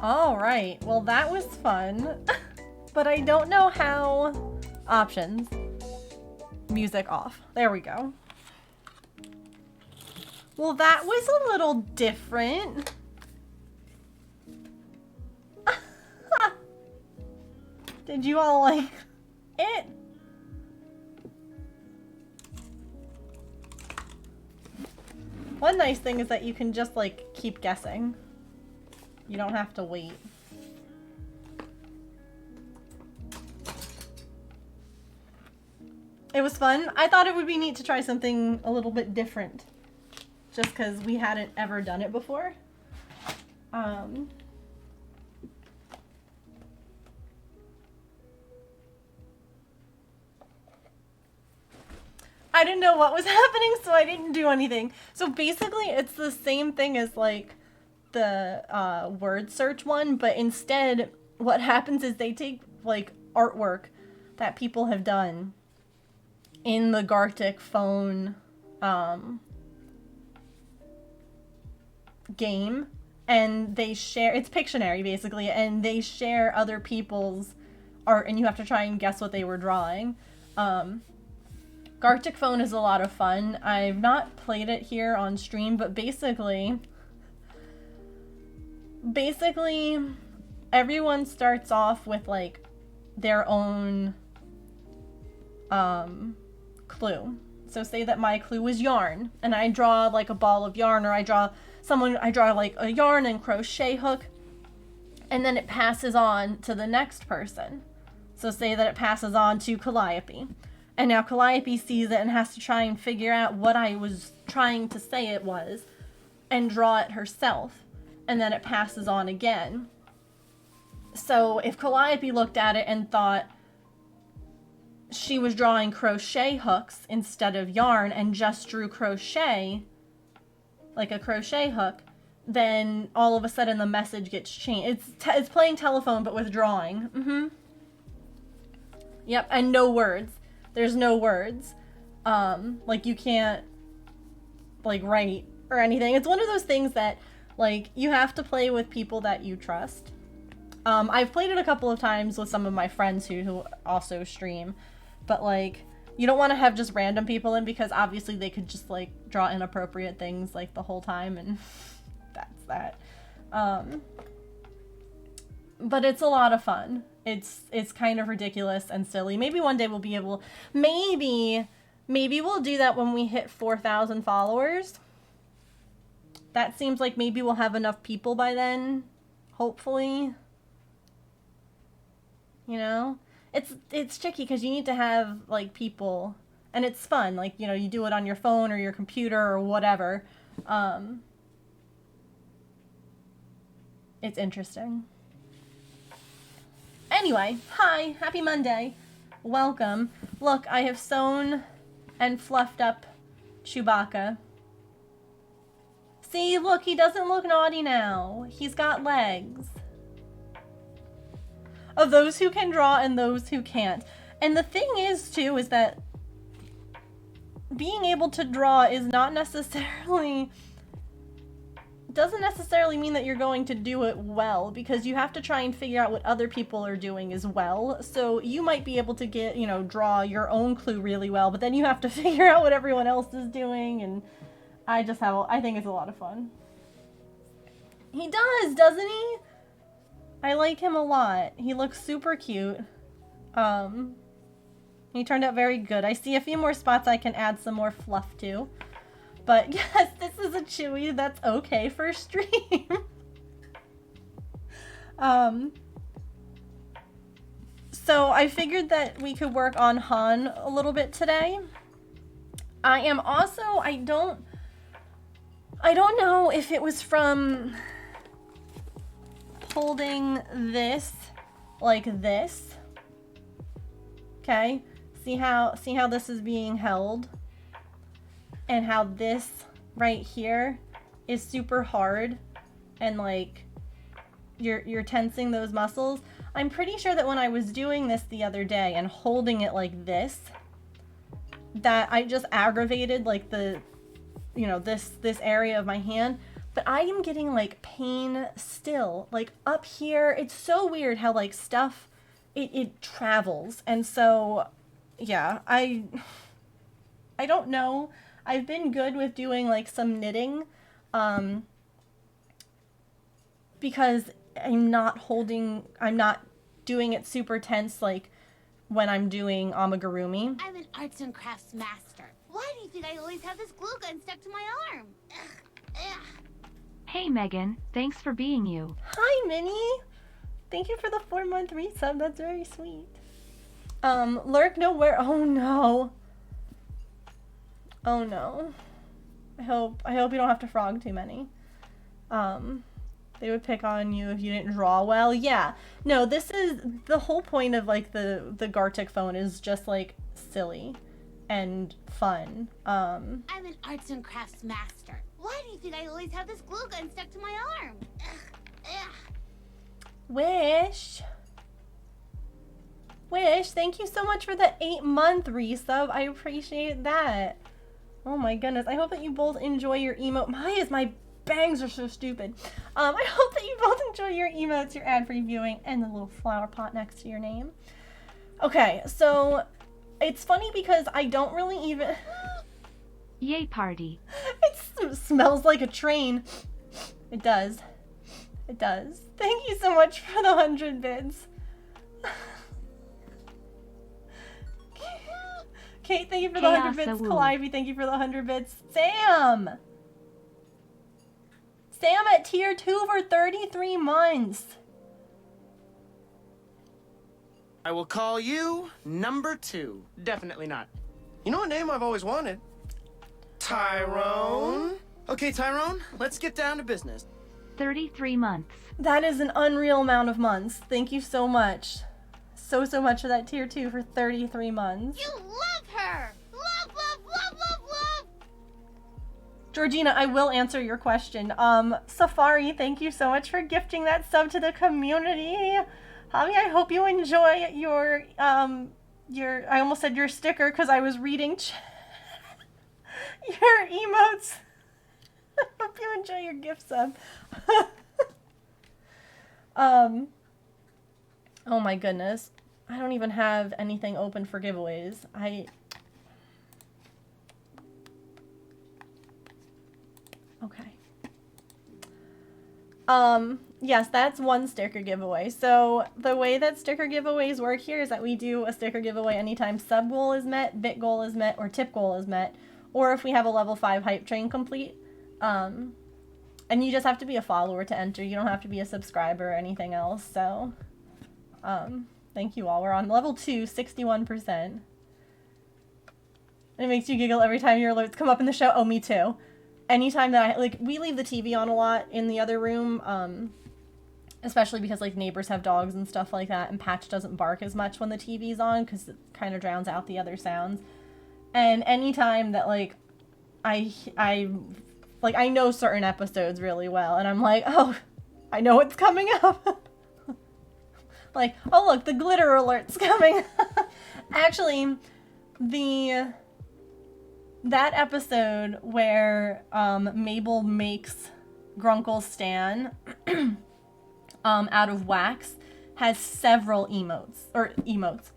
All right, well that was fun, but I don't know how. Options. Music off. There we go. Well, that was a little different. Did you all like it? One nice thing is that you can just like keep guessing. You don't have to wait. It was fun. I thought it would be neat to try something a little bit different. Just because we hadn't ever done it before. I didn't know what was happening, so I didn't do anything. So basically, it's the same thing as like the word search one, but instead, what happens is they take like artwork that people have done in the Gartic phone game, and they share, it's Pictionary basically, and they share other people's art, and you have to try and guess what they were drawing. Gartic phone is a lot of fun. I've not played it here on stream, but basically everyone starts off with like their own clue. So say that my clue was yarn, and I draw like a ball of yarn, or I draw like a yarn and crochet hook, and then it passes on to the next person. So say that it passes on to Calliope, and now Calliope sees it and has to try and figure out what I was trying to say it was and draw it herself, and then it passes on again. So if Calliope looked at it and thought she was drawing crochet hooks instead of yarn and just drew crochet, like a crochet hook, then all of a sudden the message gets changed. It's playing telephone but with drawing. Yep, and no words. There's no words. Like you can't like write or anything. It's one of those things that like you have to play with people that you trust. I've played it a couple of times with some of my friends who also stream, but like you don't want to have just random people in, because obviously they could just like draw inappropriate things like the whole time, and that's that. But it's a lot of fun. It's kind of ridiculous and silly. Maybe one day we'll be able, maybe we'll do that when we hit 4,000 followers. That seems like maybe we'll have enough people by then, hopefully. You know? It's tricky because you need to have like people, and it's fun. Like, you know, you do it on your phone or your computer or whatever. It's interesting. Anyway, hi, happy Monday. Welcome. Look, I have sewn and fluffed up Chewbacca. See, look, he doesn't look naughty now. He's got legs. Of those who can draw and those who can't. And the thing is, too, is that being able to draw is not necessarily, doesn't necessarily mean that you're going to do it well, because you have to try and figure out what other people are doing as well. So you might be able to get, you know, draw your own clue really well, but then you have to figure out what everyone else is doing, and I think it's a lot of fun. He does, doesn't he? I like him a lot. He looks super cute. He turned out very good. I see a few more spots I can add some more fluff to. But yes, this is a Chewy that's okay for stream. So I figured that we could work on Han a little bit today. I am also, I don't know if it was from holding this like this. Okay, see how this is being held, and how this right here is super hard, and like you're tensing those muscles. I'm pretty sure that when I was doing this the other day and holding it like this, that I just aggravated like the, you know, this area of my hand. But I am getting like pain still, like up here. It's so weird how like stuff, it travels. And so, yeah, I don't know. I've been good with doing like some knitting, because I'm not doing it super tense like when I'm doing amigurumi. I'm an arts and crafts master. Why do you think I always have this glue gun stuck to my arm? Hey Megan, thanks for being you. Hi Minnie! Thank you for the 4-month resub, that's very sweet. Lurk nowhere. Oh no. Oh no. I hope you don't have to frog too many. They would pick on you if you didn't draw well. Yeah. No, this is the whole point of like the Gartic phone is just like silly and fun. I'm an arts and crafts master. Why do you think I always have this glue gun stuck to my arm? Wish, thank you so much for the 8-month resub. I appreciate that. Oh my goodness. I hope that you both enjoy your emote. My bangs are so stupid. I hope that you both enjoy your emotes, your ad-free viewing, and the little flower pot next to your name. Okay, so it's funny because I don't really even... Yay party. It smells like a train. It does. It does. Thank you so much for the 100 bits. Kate, thank you for the 100 bits. Calliope, thank you for the 100 bits. Sam at tier 2 for 33 months. I will call you number 2. Definitely not. You know a name I've always wanted? Tyrone. Okay, Tyrone, let's get down to business. 33 months. That is an unreal amount of months. Thank you so much. So much for that tier 2 for 33 months. You love her! Love, love, love, love, love! Georgina, I will answer your question. Safari, thank you so much for gifting that sub to the community. Javi, I hope you enjoy your I almost said your sticker because I was reading your emotes. I hope you enjoy your gift sub. Oh my goodness. I don't even have anything open for giveaways. Okay. Yes, that's one sticker giveaway. So the way that sticker giveaways work here is that we do a sticker giveaway anytime sub goal is met, bit goal is met, or tip goal is met, or if we have a level 5 hype train complete. And you just have to be a follower to enter. You don't have to be a subscriber or anything else. So, thank you all. We're on level 2, 61%. It makes you giggle every time your alerts come up in the show. Oh, me too. Anytime that we leave the TV on a lot in the other room, especially because like neighbors have dogs and stuff like that, and Patch doesn't bark as much when the TV's on because it kind of drowns out the other sounds. And anytime that I know certain episodes really well, and I'm like, oh, I know what's coming up. Like, oh look, the glitter alert's coming. Actually, that episode where Mabel makes Grunkle Stan out of wax has several emotes.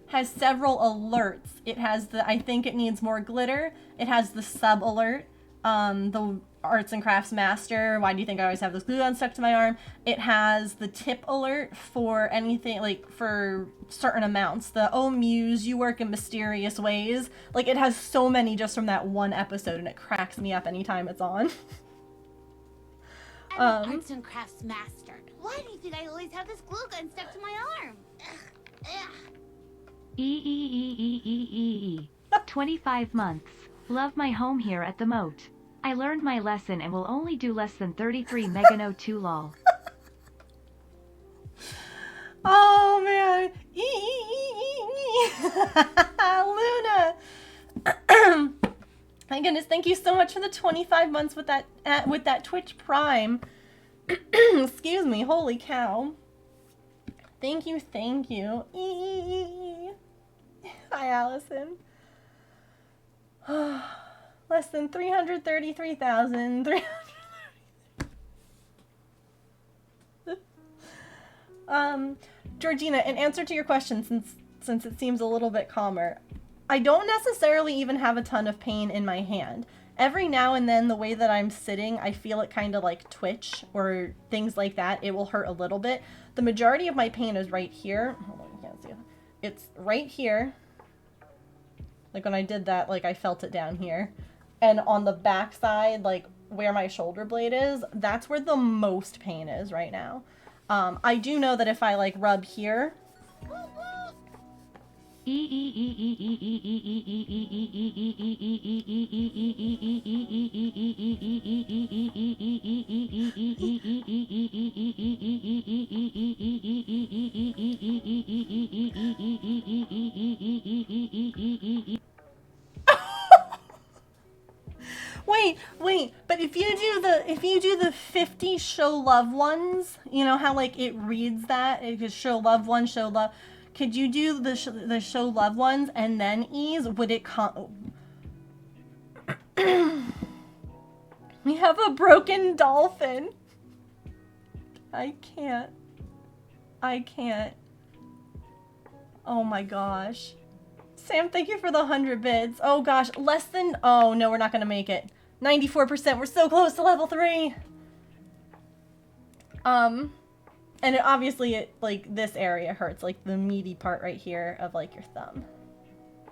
Has several alerts. It has I think it needs more glitter. It has the sub alert, the arts and crafts master. Why do you think I always have this glue gun stuck to my arm? It has the tip alert for anything, like for certain amounts. The oh muse, you work in mysterious ways. Like it has so many just from that one episode, and it cracks me up anytime it's on. I'm an arts and crafts master. Why do you think I always have this glue gun stuck to my arm? 25 months. Love my home here at the moat. I learned my lesson and will only do less than 33 Megan02 lol. Oh man. Luna. My goodness, thank you so much for the 25 months with that Twitch Prime. Excuse me, holy cow. Thank you, thank you. Hi, Allison. Less than 333,300. Georgina, in answer to your question, since it seems a little bit calmer, I don't necessarily even have a ton of pain in my hand. Every now and then, the way that I'm sitting, I feel it kind of like twitch or things like that. It will hurt a little bit. The majority of my pain is right here. Hold on, you can't see it. It's right here. Like when I did that, like I felt it down here. And on the back side, like where my shoulder blade is, that's where the most pain is right now. I do know that if I like rub here, wait, but if you do the 50 show love ones, you know how like it reads that, it could show love one, show love. Could you do the show love ones and then ease? Would it come? We have a broken dolphin. I can't. Oh my gosh. Sam, thank you for the 100 bits. Oh gosh, less than, oh no, we're not gonna make it. 94%, we're so close to level 3. And it, obviously it, like, this area hurts, like the meaty part right here of like your thumb.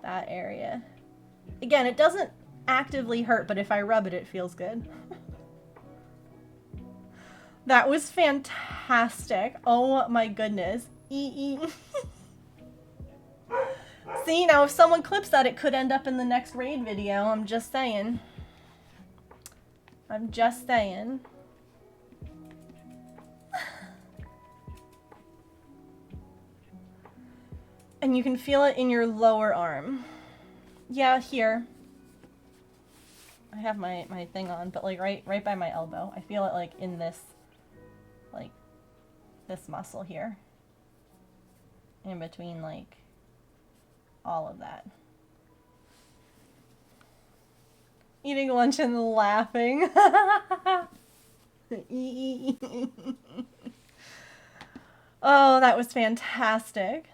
That area. Again, it doesn't actively hurt, but if I rub it, it feels good. That was fantastic. Oh my goodness. See, now if someone clips that, it could end up in the next raid video. I'm just saying. And you can feel it in your lower arm. Yeah, here. I have my thing on, but like right by my elbow. I feel it like in this, like, this muscle here. In between, like, all of that. Eating lunch and laughing. Oh, that was fantastic.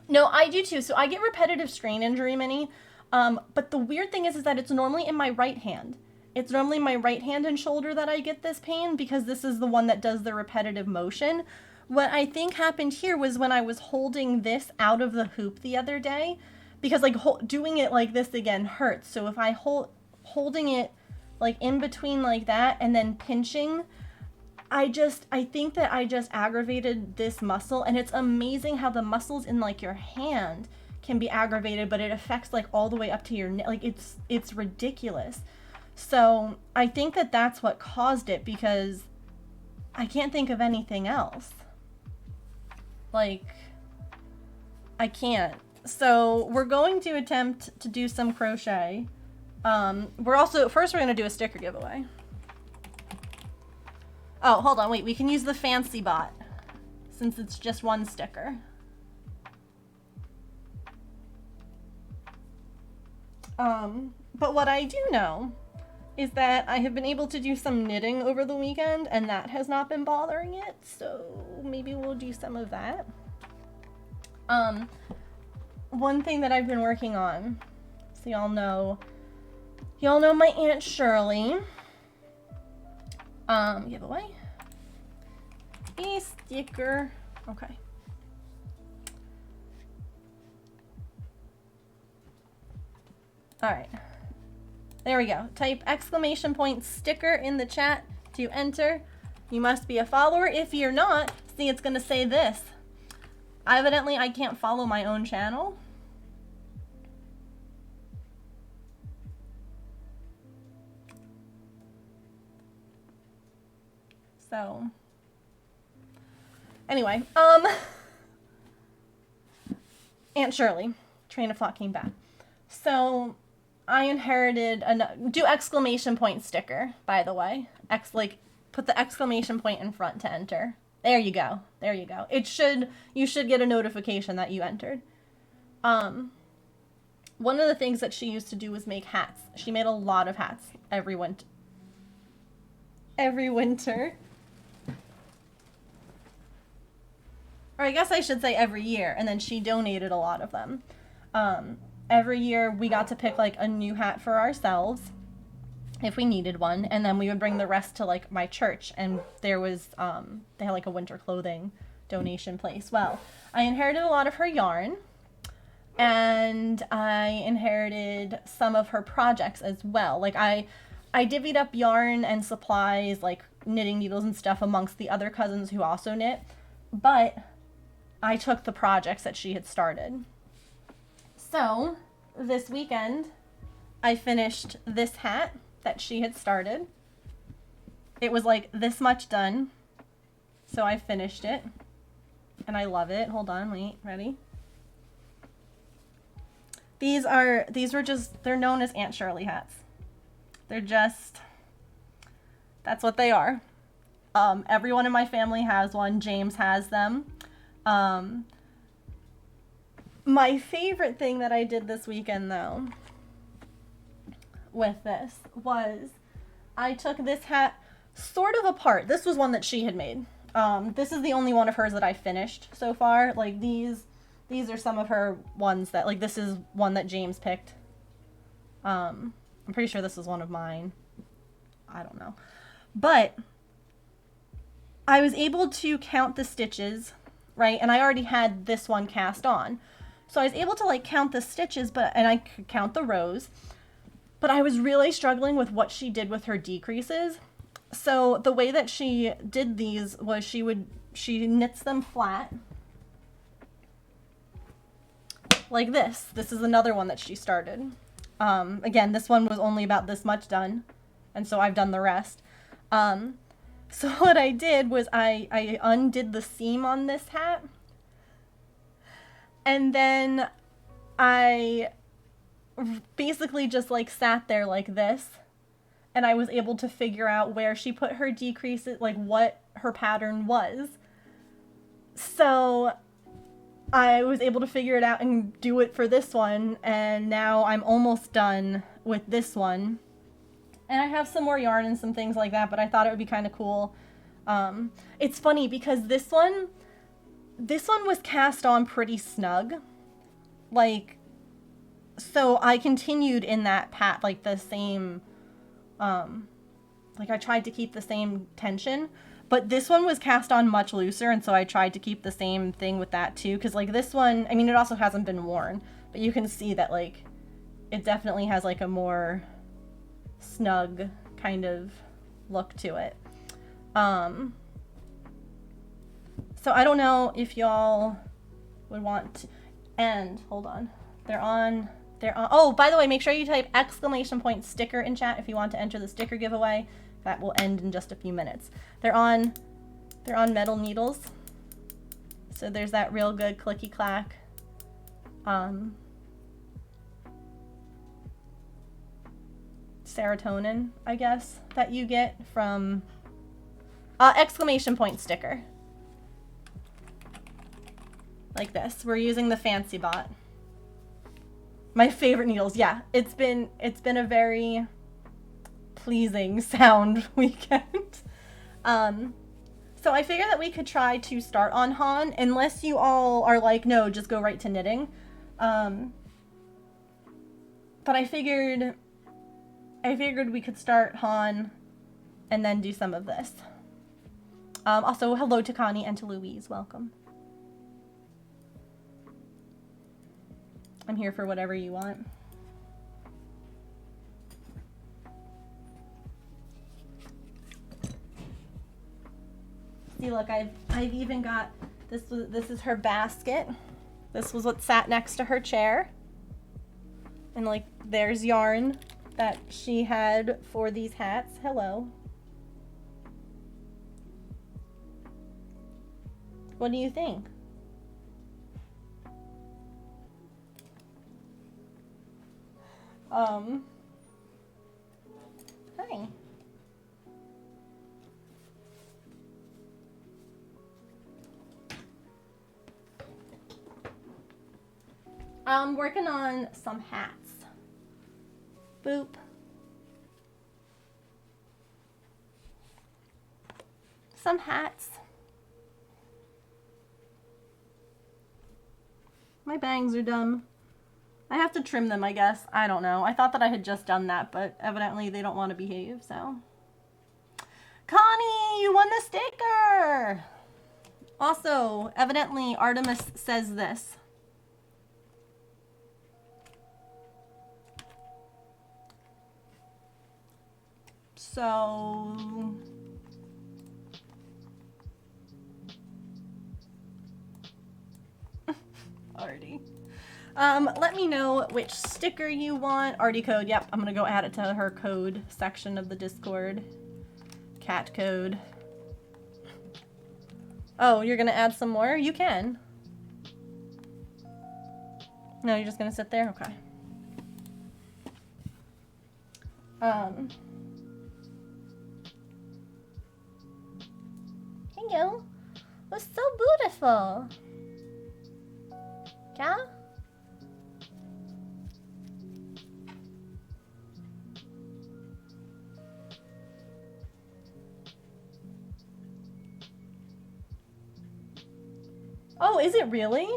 No, I do too. So I get repetitive strain injury, Minnie. But the weird thing is that it's normally in my right hand. It's normally my right hand and shoulder that I get this pain because this is the one that does the repetitive motion. What I think happened here was when I was holding this out of the hoop the other day, because like doing it like this again hurts. So if I holding it like in between like that and then pinching, I think that I just aggravated this muscle, and it's amazing how the muscles in like your hand can be aggravated, but it affects like all the way up to your neck. Like it's ridiculous. So I think that that's what caused it, because I can't think of anything else. Like, I can't. So we're going to attempt to do some crochet. First we're going to do a sticker giveaway. Oh, hold on, wait, we can use the fancy bot since it's just one sticker. But what I do know is that I have been able to do some knitting over the weekend, and that has not been bothering it, so maybe we'll do some of that. One thing that I've been working on, so y'all know my Aunt Shirley. Giveaway. A sticker. Okay. Alright. There we go. Type ! sticker in the chat to enter. You must be a follower. If you're not, see, it's gonna say this. Evidently, I can't follow my own channel. So, anyway, Aunt Shirley, train of thought came back. So, I inherited do ! sticker, by the way. Put the ! in front to enter. There you go. There you go. You should get a notification that you entered. one of the things that she used to do was make hats. She made a lot of hats every winter. Or I guess I should say every year, and then she donated a lot of them. Every year we got to pick like a new hat for ourselves if we needed one, and then we would bring the rest to like my church, and there was they had like a winter clothing donation place. Well, I inherited a lot of her yarn, and I inherited some of her projects as well. Like I divvied up yarn and supplies like knitting needles and stuff amongst the other cousins who also knit, but I took the projects that she had started. So this weekend I finished this hat that she had started. It was like this much done, so I finished it and I love it. Hold on, wait, ready? These were just, they're known as Aunt Shirley hats. They're just, that's what they are. Everyone in my family has one. James has them. My favorite thing that I did this weekend though with this was I took this hat sort of apart. This was one that she had made. This is the only one of hers that I finished so far. Like these are some of her ones that, like, this is one that James picked. I'm pretty sure this is one of mine. I don't know. But I was able to count the stitches, right? And I already had this one cast on. So I was able to like count the stitches, and I could count the rows. But I was really struggling with what she did with her decreases. So the way that she did these was she knits them flat. Like this. This is another one that she started. Again, this one was only about this much done, and so I've done the rest. So what I did was I undid the seam on this hat, and then I basically just like sat there like this, and I was able to figure out where she put her decreases, like what her pattern was. So I was able to figure it out and do it for this one, and now I'm almost done with this one. And I have some more yarn and some things like that, but I thought it would be kind of cool. It's funny because this one was cast on pretty snug. Like, so I continued in that like the same, like I tried to keep the same tension. But this one was cast on much looser, and so I tried to keep the same thing with that too. Because like this one, I mean, it also hasn't been worn, but you can see that like it definitely has like a more snug kind of look to it. So I don't know if y'all would want to, and hold on, they're on, oh, by the way, make sure you type ! sticker in chat if you want to enter the sticker giveaway. That will end in just a few minutes. They're on metal needles. So there's that real good clicky clack. Serotonin, I guess, that you get from ! sticker. Like this. We're using the Fancy Bot. My favorite needles. Yeah, it's been a very pleasing sound weekend. So I figured that we could try to start on Han, unless you all are like, no, just go right to knitting. But I figured we could start Han and then do some of this. Also, hello to Connie and to Louise, welcome. I'm here for whatever you want. See, look, I've even got this is her basket. This was what sat next to her chair. And like there's yarn that she had for these hats. Hello. What do you think? Hi. I'm working on some hats. Boop. Some hats. My bangs are done. I have to trim them, I guess. I don't know. I thought that I had just done that, but evidently they don't want to behave, so. Connie, you won the sticker! Also, evidently Artemis says this. So... Artie. Let me know which sticker you want. Artie code, yep, I'm gonna go add it to her code section of the Discord. Cat code. Oh, you're gonna add some more? You can. No, you're just gonna sit there? Okay. Thank you. It was so beautiful. Yeah? Oh, is it really?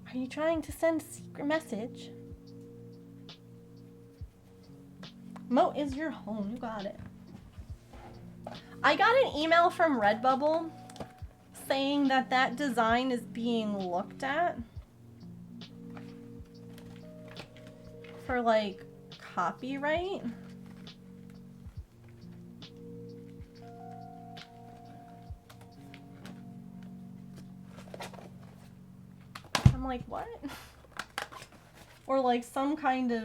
Are you trying to send a secret message? Mo is your home. You got it. I got an email from Redbubble saying that that design is being looked at for like copyright. I'm like, what? Or like some kind of,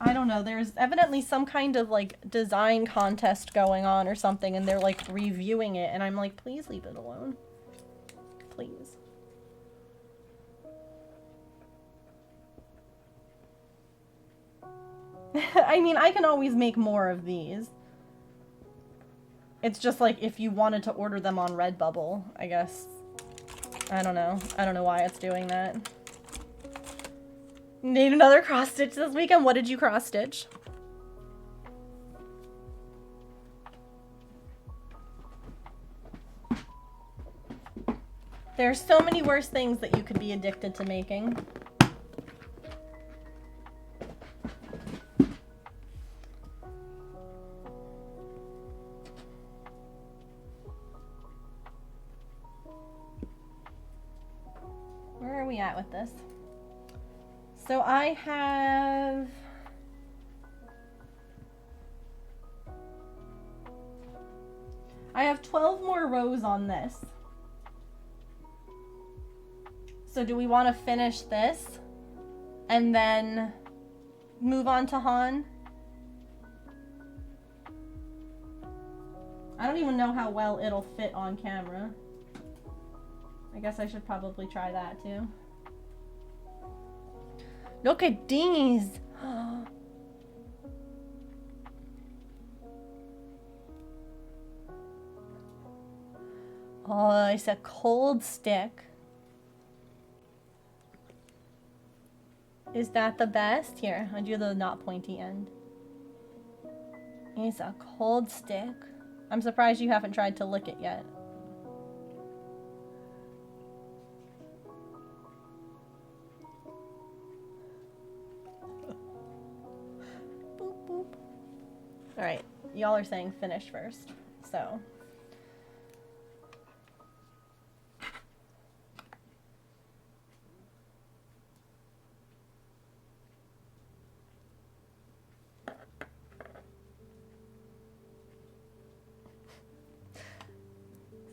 I don't know, there's evidently some kind of like design contest going on or something, and they're like reviewing it, and I'm like, please leave it alone. Please. I mean, I can always make more of these. It's just like if you wanted to order them on Redbubble, I guess. I don't know. I don't know why it's doing that. Need another cross stitch this weekend? What did you cross stitch? There's so many worse things that you could be addicted to making. Where are we at with this? So I have 12 more rows on this. So do we want to finish this and then move on to Han? I don't even know how well it'll fit on camera. I guess I should probably try that too. Look at these! Oh, it's a cold stick. Is that the best? Here, I'll do the not pointy end. It's a cold stick. I'm surprised you haven't tried to lick it yet. Boop, boop. Alright, y'all are saying finish first, so.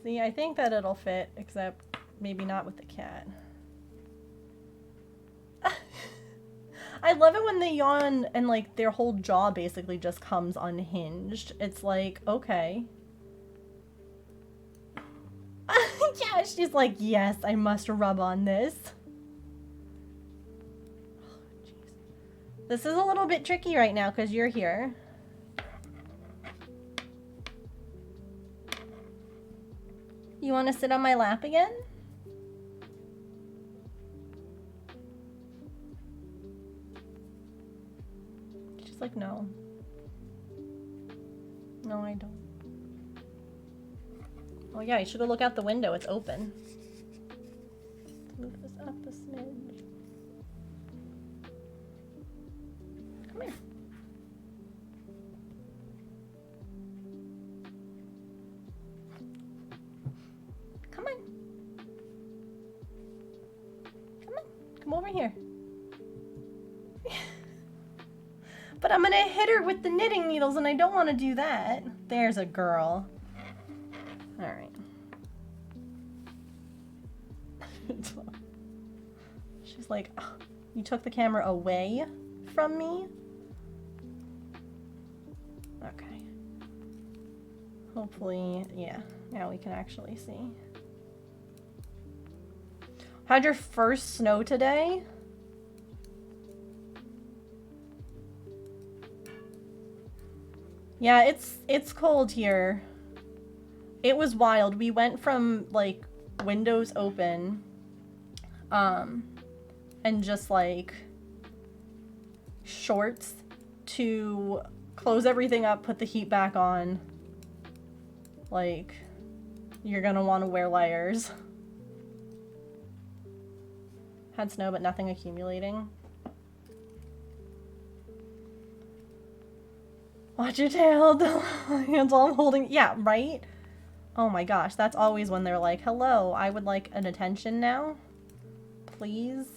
See, I think that it'll fit, except maybe not with the cat. I love it when they yawn and like their whole jaw basically just comes unhinged. It's like, okay. Yeah, she's like, yes, I must rub on this. Oh, jeez. This is a little bit tricky right now because you're here. You want to sit on my lap again? She's like, no. No, I don't. Oh yeah, you should go look out the window. It's open. Let's move this up a smidge. Come here. Come on. Come on. Come over here. But I'm gonna hit her with the knitting needles and I don't want to do that. There's a girl. Alright. She's like, oh, you took the camera away from me? Okay. Hopefully, yeah, now we can actually see. Had your first snow today? Yeah, it's cold here. It was wild. We went from like windows open and just like shorts to close everything up, put the heat back on. Like, you're gonna want to wear layers. Had snow but nothing accumulating. Watch your tail. The hands all I'm holding. Yeah, right? Oh my gosh, that's always when they're like, hello, I would like an attention now. Please.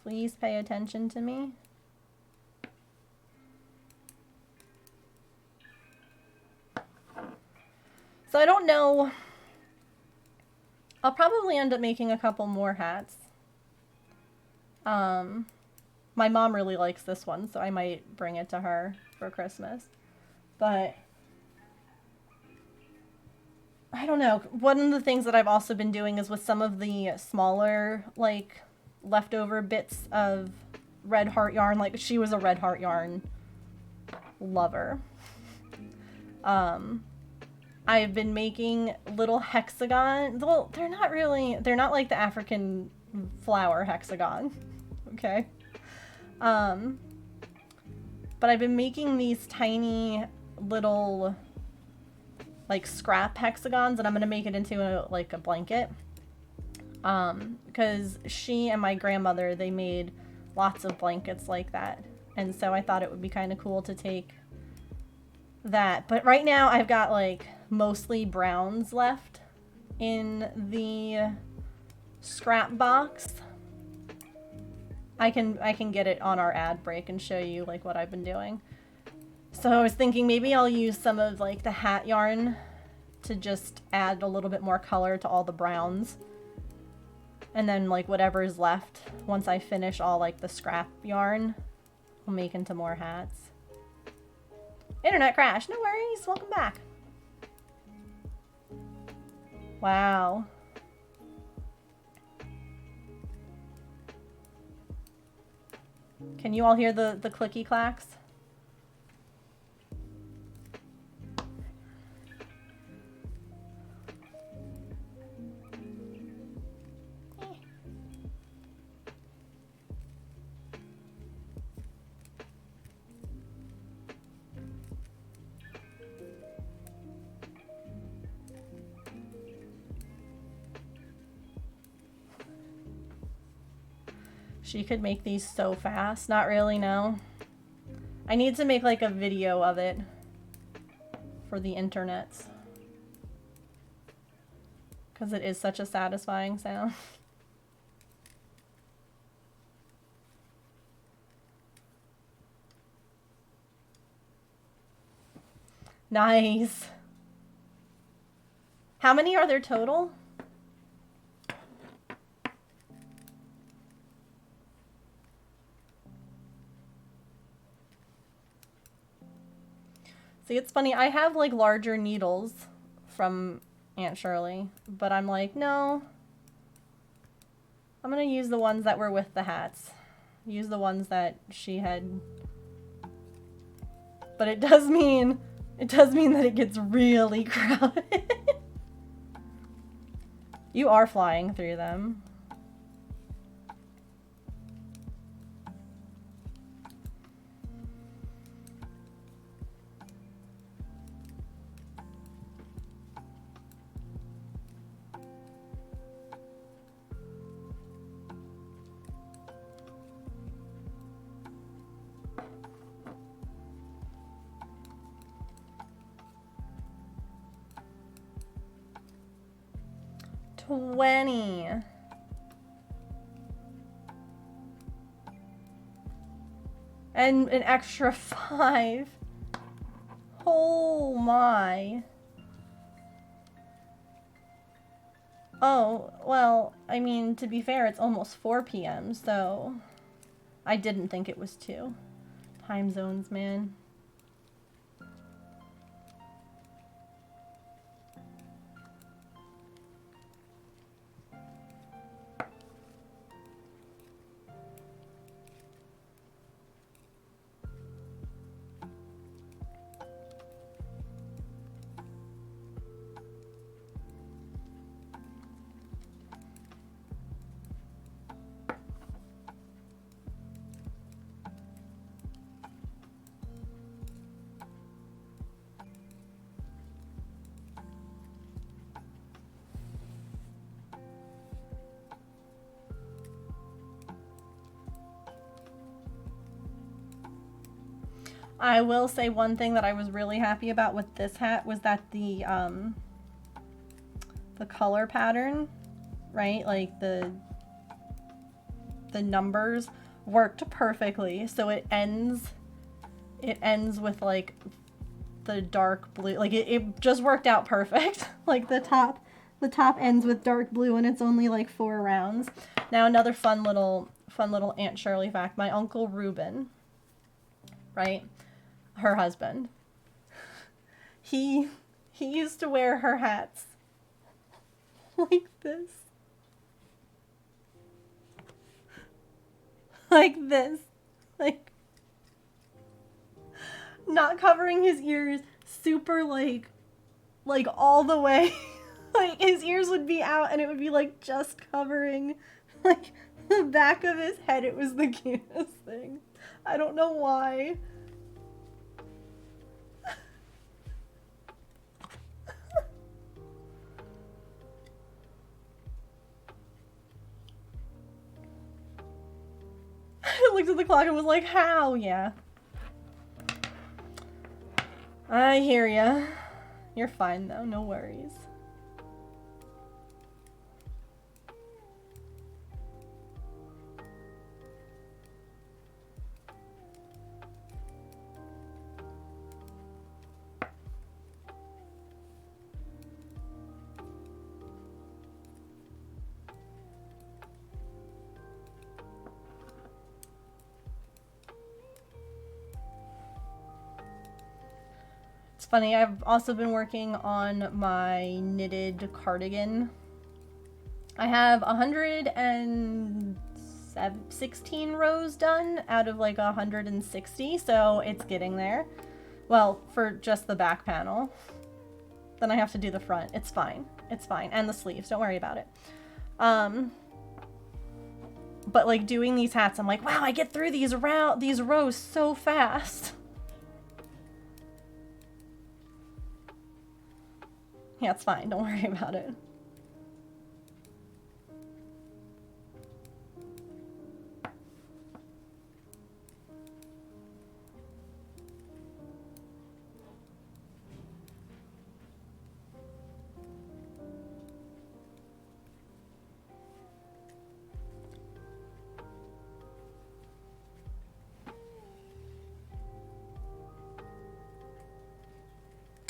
Please pay attention to me. So I don't know. I'll probably end up making a couple more hats. My mom really likes this one, so I might bring it to her for Christmas. But I don't know. One of the things that I've also been doing is with some of the smaller, like, leftover bits of red heart yarn. Like, she was a red heart yarn lover. I've been making little hexagons. Well, they're not really, they're not like the African flower hexagon. Okay. But I've been making these tiny little like scrap hexagons, and I'm gonna make it into like a blanket. Because she and my grandmother, they made lots of blankets like that. And so I thought it would be kind of cool to take that. But right now I've got like mostly browns left in the scrap box. I can get it on our ad break and show you like what I've been doing. So I was thinking maybe I'll use some of like the hat yarn to just add a little bit more color to all the browns. And then like whatever is left, once I finish all like the scrap yarn, I'll make into more hats. Internet crash, no worries, welcome back. Wow. Can you all hear the clicky clacks? She could make these so fast. Not really, no. I need to make like a video of it for the internets. Because it is such a satisfying sound. Nice. How many are there total? See, it's funny, I have like larger needles from Aunt Shirley, but I'm like, no. I'm gonna use the ones that were with the hats. Use the ones that she had. But it does mean that it gets really crowded. You are flying through them. 20. And an extra 5. Oh my. Oh, well, I mean, to be fair, it's almost 4 p.m., so I didn't think it was 2. Time zones, man. I will say one thing that I was really happy about with this hat was that the color pattern, right? Like the numbers worked perfectly. So it ends with like the dark blue. Like it just worked out perfect. Like the top ends with dark blue and it's only like 4 rounds. Now another fun little Aunt Shirley fact. My Uncle Reuben, right? Her husband. He used to wear her hats like this. Like this. Like not covering his ears, super like all the way. Like his ears would be out and it would be like just covering like the back of his head. It was the cutest thing. I don't know why. I looked at the clock and was like, how? Yeah. I hear ya. You're fine though, no worries. It's funny, I've also been working on my knitted cardigan. I have 116 rows done out of like 160, so it's getting there. Well, for just the back panel. Then I have to do the front. It's fine. It's fine. And the sleeves. Don't worry about it. But like doing these hats, I'm like, wow, I get through these rows so fast. Yeah, it's fine. Don't worry about it.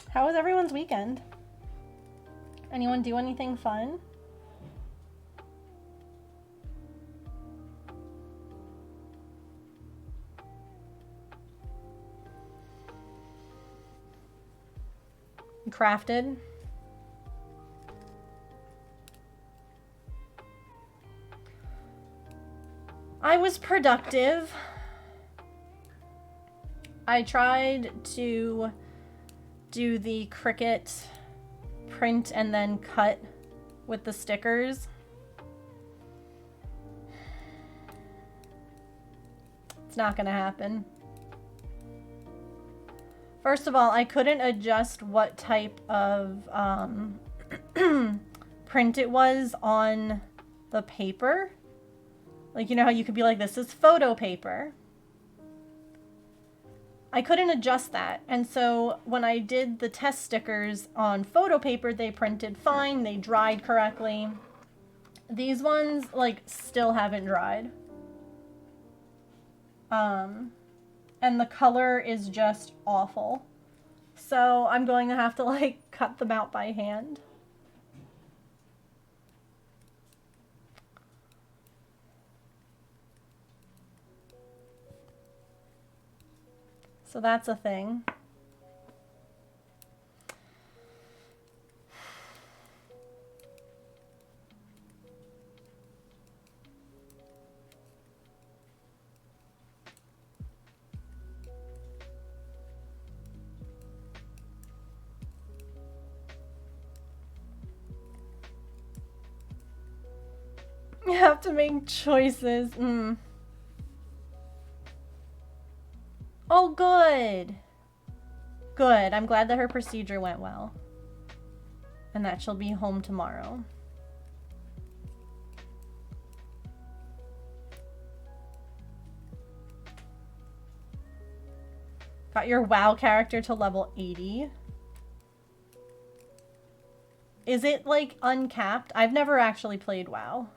How was everyone's weekend? Anyone do anything fun? Crafted? I was productive. I tried to do the Cricut print and then cut with the stickers. It's not gonna happen. First of all, I couldn't adjust what type of print it was on the paper. Like, you know how you could be like, this is photo paper. I couldn't adjust that. And so when I did the test stickers on photo paper, they printed fine, they dried correctly. These ones, like, still haven't dried. And the color is just awful. So I'm going to have to, like, cut them out by hand. So that's a thing. You have to make choices. Oh, good. Good. I'm glad that her procedure went well. And that she'll be home tomorrow. Got your WoW character to level 80. Is it, like, uncapped? I've never actually played WoW.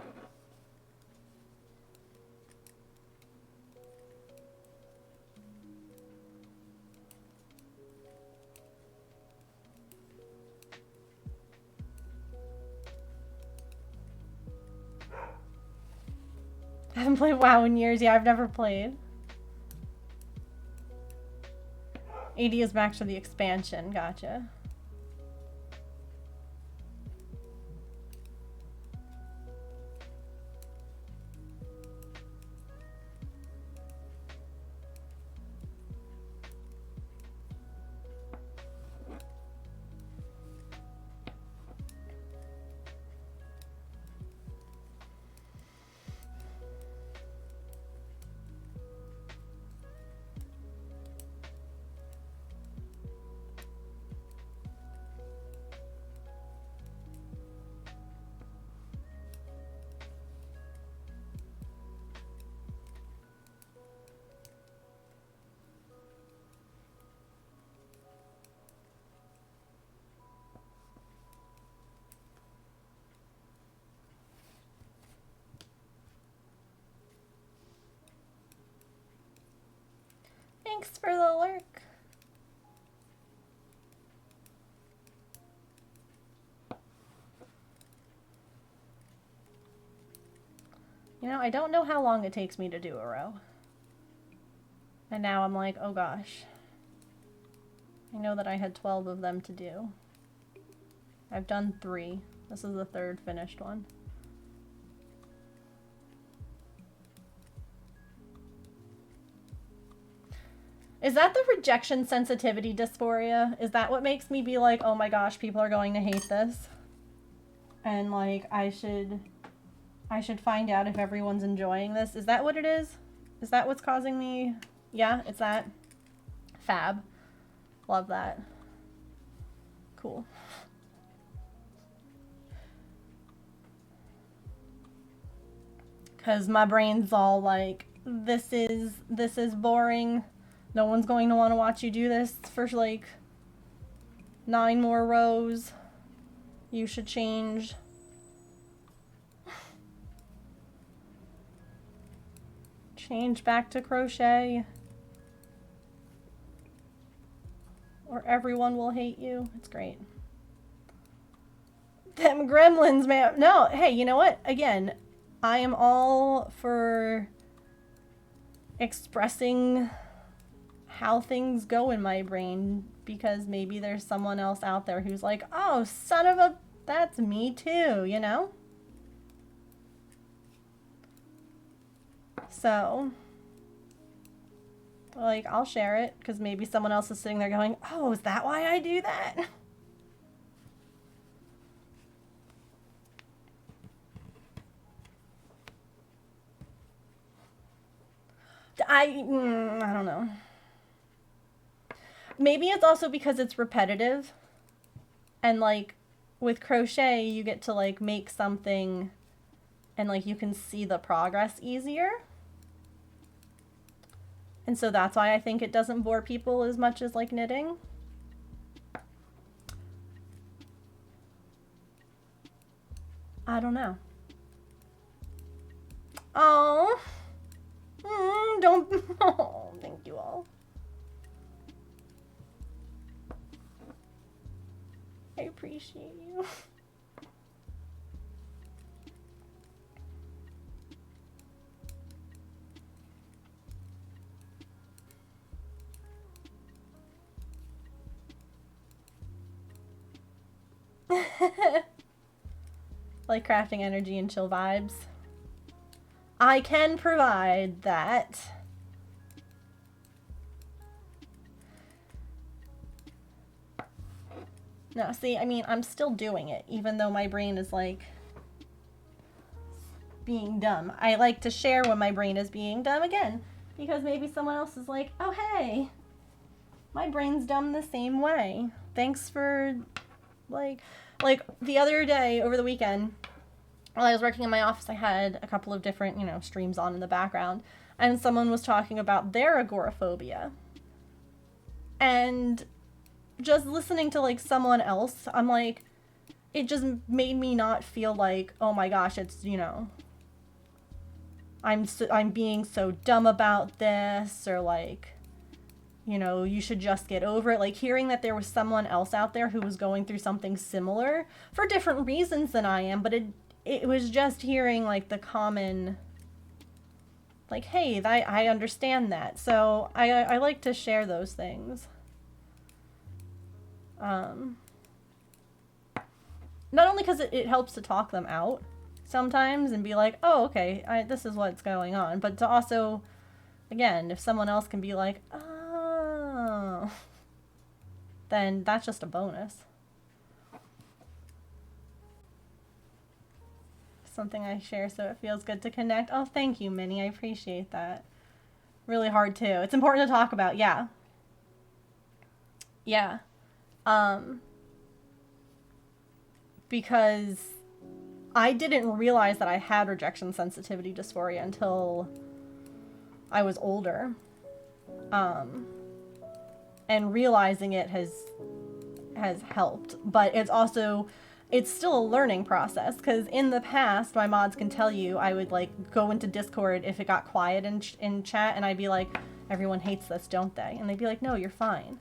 I haven't played WoW in years. Yeah, I've never played. 80 is max for the expansion. Gotcha. Thanks for the lurk. You know, I don't know how long it takes me to do a row. And now I'm like, oh gosh. I know that I had 12 of them to do. I've done 3. This is the 3rd finished one. Is that the rejection sensitivity dysphoria? Is that what makes me be like, oh my gosh, people are going to hate this? And like, I should find out if everyone's enjoying this. Is that what it is? Is that what's causing me? Yeah, it's that. Fab. Love that. Cool. Cause my brain's all like, this is boring. No one's going to want to watch you do this for like 9 more rows. You should change. Change back to crochet. Or everyone will hate you. It's great. Them gremlins, man. No, hey, you know what? Again, I am all for expressing how things go in my brain, because maybe there's someone else out there who's like, oh, son of a, that's me too, you know? So, like, I'll share it, because maybe someone else is sitting there going, oh, is that why I do that? I don't know. Maybe it's also because it's repetitive. And, like, with crochet, you get to, like, make something and, like, you can see the progress easier. And so that's why I think it doesn't bore people as much as, like, knitting. I don't know. Oh. Don't. Oh, thank you all. I appreciate you. Like crafting energy and chill vibes. I can provide that. No, see, I mean, I'm still doing it, even though my brain is like being dumb. I like to share when my brain is being dumb again, because maybe someone else is like, oh hey, my brain's dumb the same way. Thanks for like the other day over the weekend while I was working in my office, I had a couple of different, streams on in the background, and someone was talking about their agoraphobia. And just listening to like someone else, I'm like, it just made me not feel like, oh my gosh, it's, I'm being so dumb about this, or like, you should just get over it. Like hearing that there was someone else out there who was going through something similar for different reasons than I am, but it was just hearing like the common, like, hey, I understand that. So I like to share those things. Not only because it helps to talk them out sometimes and be like, oh, okay, this is what's going on, but to also, again, if someone else can be like, oh, then that's just a bonus. Something I share so it feels good to connect. Oh, thank you, Minnie. I appreciate that. Really hard too. It's important to talk about. Yeah. Yeah. Because I didn't realize that I had rejection sensitivity dysphoria until I was older. And realizing it has helped, but it's still a learning process, because in the past, my mods can tell you, I would like go into Discord if it got quiet in chat, and I'd be like, everyone hates this, don't they? And they'd be like, no, you're fine.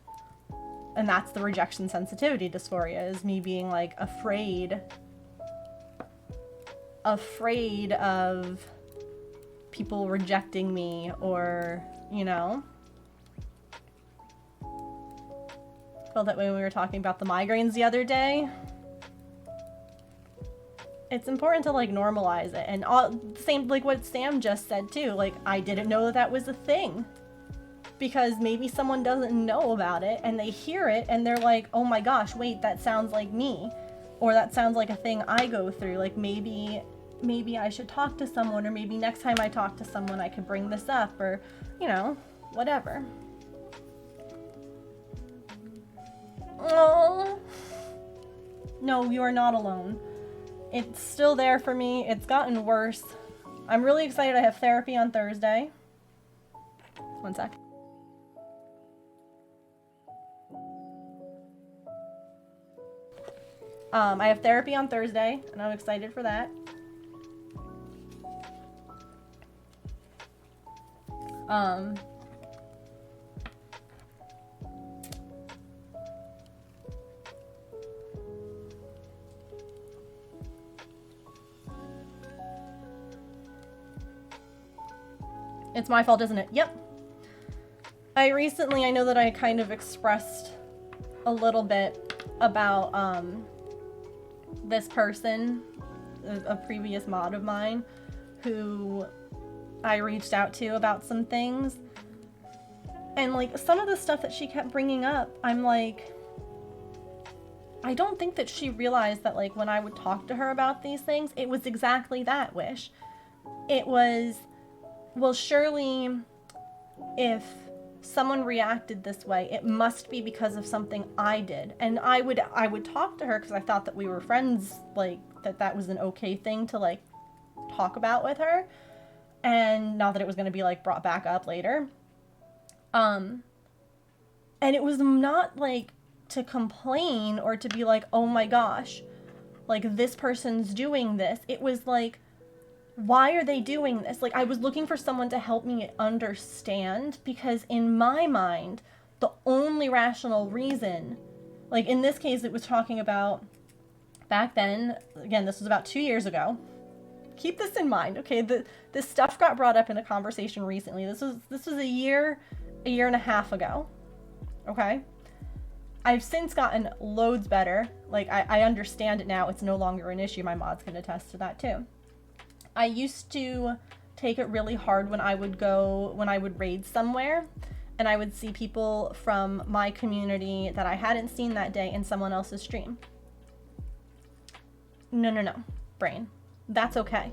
And that's the rejection sensitivity dysphoria, is me being like afraid of people rejecting me, or, felt that way when we were talking about the migraines the other day. It's important to like normalize it, and same like what Sam just said too, like I didn't know that was a thing, because maybe someone doesn't know about it and they hear it and they're like, oh my gosh, wait, that sounds like me, or that sounds like a thing I go through, like maybe I should talk to someone, or maybe next time I talk to someone I could bring this up, or whatever. Oh no, you are not alone. It's still there for me. It's gotten worse. I'm really excited. I have therapy on Thursday. One sec. I have therapy on Thursday, and I'm excited for that. It's my fault, isn't it? Yep. I know that I kind of expressed a little bit about this person, a previous mod of mine, who I reached out to about some things. And like some of the stuff that she kept bringing up, I'm like, I don't think that she realized that like when I would talk to her about these things, it was exactly that, Wish. It was, well, surely if someone reacted this way, it must be because of something I did. And I would talk to her because I thought that we were friends, like that was an okay thing to like talk about with her, and not that it was going to be like brought back up later. And it was not like to complain or to be like, oh my gosh, like this person's doing this. It was like, why are they doing this? Like, I was looking for someone to help me understand, because in my mind, the only rational reason, like in this case, it was talking about back then, again, this was about 2 years ago. Keep this in mind, okay? This stuff got brought up in a conversation recently. This was a year and a half ago, okay? I've since gotten loads better. Like, I understand it now. It's no longer an issue. My mods can attest to that too. I used to take it really hard when I would raid somewhere and I would see people from my community that I hadn't seen that day in someone else's stream. No, brain. That's okay.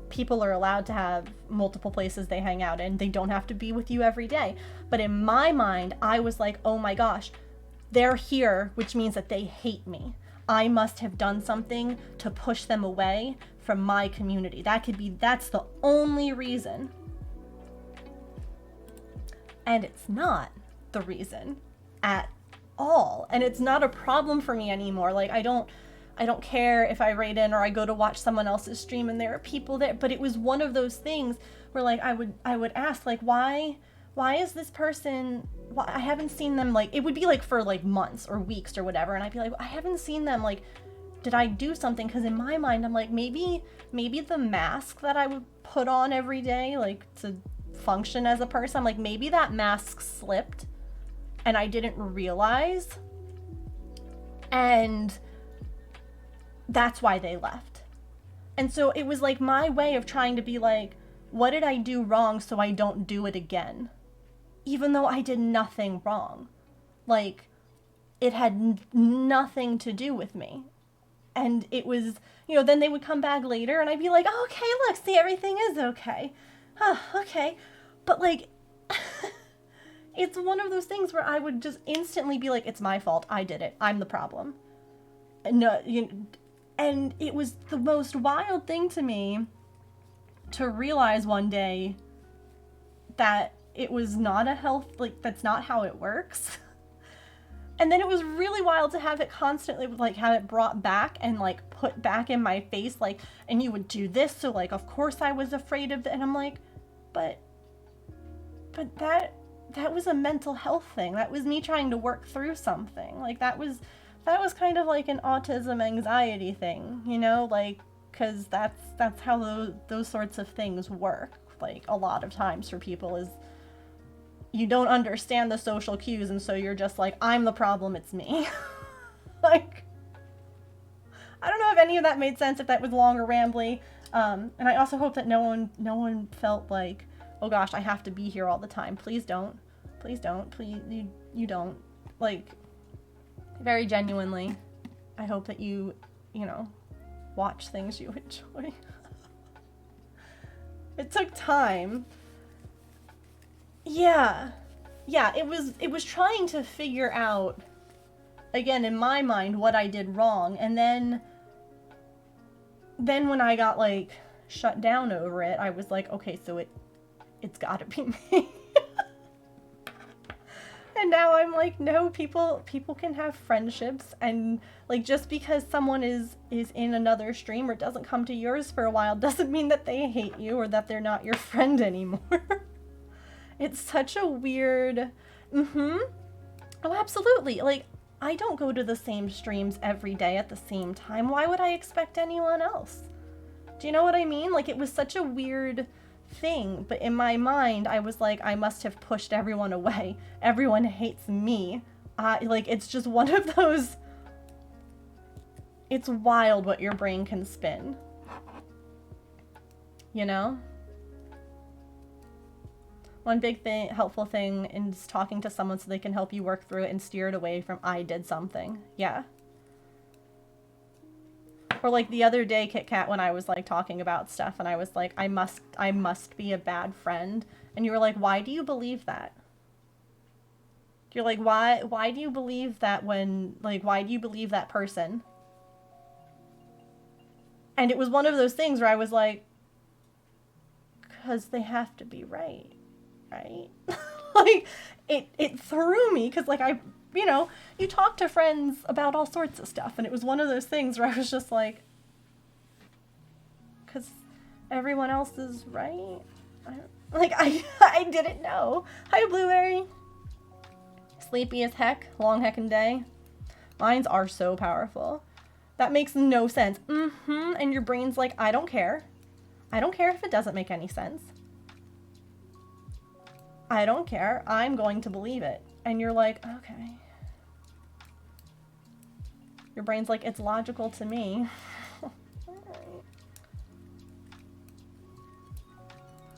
People are allowed to have multiple places they hang out in. They don't have to be with you every day. But in my mind, I was like, oh my gosh, they're here, which means that they hate me. I must have done something to push them away from my community. That's the only reason. And it's not the reason at all. And it's not a problem for me anymore. Like, I don't care if I raid in or I go to watch someone else's stream and there are people there, but it was one of those things where, like, I would ask, like, why is this person, I haven't seen them, like, it would be like for like months or weeks or whatever, and I'd be like, I haven't seen them, like, did I do something? Because in my mind, I'm like, maybe the mask that I would put on every day, like, to function as a person, I'm like, maybe that mask slipped and I didn't realize, and that's why they left. And so it was like my way of trying to be like, what did I do wrong so I don't do it again? Even though I did nothing wrong. Like, it had nothing to do with me. And it was, you know, then they would come back later and I'd be like, oh, okay, look, see, everything is okay. Huh, okay. But, like, it's one of those things where I would just instantly be like, it's my fault. I did it. I'm the problem. No, and it was the most wild thing to me to realize one day that it was not that's not how it works. And then it was really wild to have it constantly, like, have it brought back and, like, put back in my face, like, and you would do this, so, like, of course I was afraid of that. And I'm like, but that was a mental health thing. That was me trying to work through something. Like, that was kind of like an autism anxiety thing, you know, like, because that's how those sorts of things work, like, a lot of times for people, is you don't understand the social cues, and so you're just like, I'm the problem, it's me. Like, I don't know if any of that made sense, if that was long or rambly, and I also hope that no one felt like, oh gosh, I have to be here all the time. Please don't, please you don't, like, very genuinely, I hope that you know, watch things you enjoy. It took time. Yeah, it was trying to figure out, again, in my mind, what I did wrong, and then when I got, like, shut down over it, I was like, okay, so it's gotta be me. And now I'm like, no, people can have friendships, and, like, just because someone is in another stream or doesn't come to yours for a while doesn't mean that they hate you or that they're not your friend anymore. It's such a weird, oh, absolutely. Like, I don't go to the same streams every day at the same time. Why would I expect anyone else? Do you know what I mean? Like, it was such a weird thing, but in my mind, I was like, I must have pushed everyone away. Everyone hates me. Like, it's just one of those, it's wild what your brain can spin. You know? One big thing, helpful thing, is talking to someone so they can help you work through it and steer it away from, I did something. Yeah. Or, like, the other day, Kit Kat, when I was, like, talking about stuff, and I was like, I must be a bad friend. And you were like, why do you believe that? You're like, why do you believe that why do you believe that person? And it was one of those things where I was like, because they have to be right? Like, it threw me, because, like, you talk to friends about all sorts of stuff, and it was one of those things where I was just like, because everyone else is right. I didn't know. Hi, Blueberry. Sleepy as heck. Long heckin' day. Mines are so powerful. That makes no sense. And your brain's like, I don't care. I don't care if it doesn't make any sense. I don't care. I'm going to believe it. And you're like, okay. Your brain's like, it's logical to me. Alright.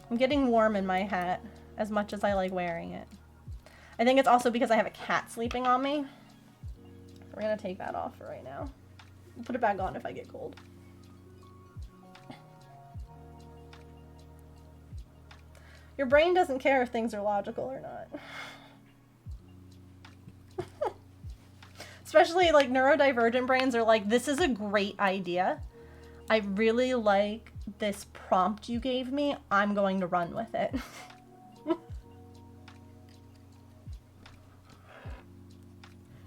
I'm getting warm in my hat as much as I like wearing it. I think it's also because I have a cat sleeping on me. We're gonna take that off for right now. I'll put it back on if I get cold. Your brain doesn't care if things are logical or not. Especially like neurodivergent brains are like, this is a great idea. I really like this prompt you gave me. I'm going to run with it.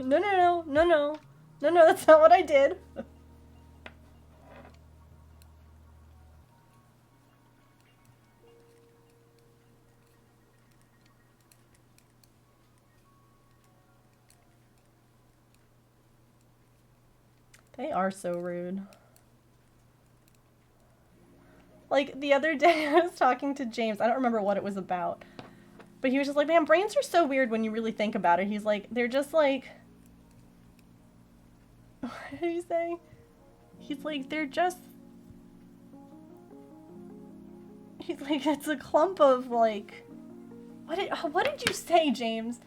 No, that's not what I did. They are so rude. Like, the other day I was talking to James. I don't remember what it was about. But he was just like, man, brains are so weird when you really think about it. He's like, they're just like... What did he say? He's like, they're just... He's like, it's a clump of, like... What did you say, James?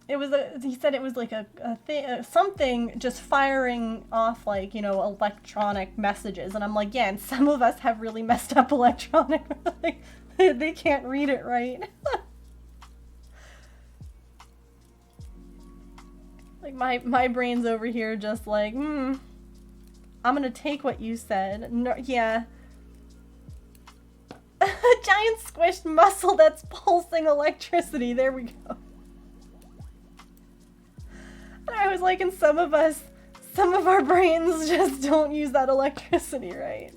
It was he said it was like a thing, something just firing off, like, you know, electronic messages. And I'm like, yeah, and some of us have really messed up electronic, like, they can't read it right. Like, my brain's over here just like, I'm gonna take what you said. No, yeah. A giant squished muscle that's pulsing electricity. There we go. And I was like, and some of our brains just don't use that electricity right.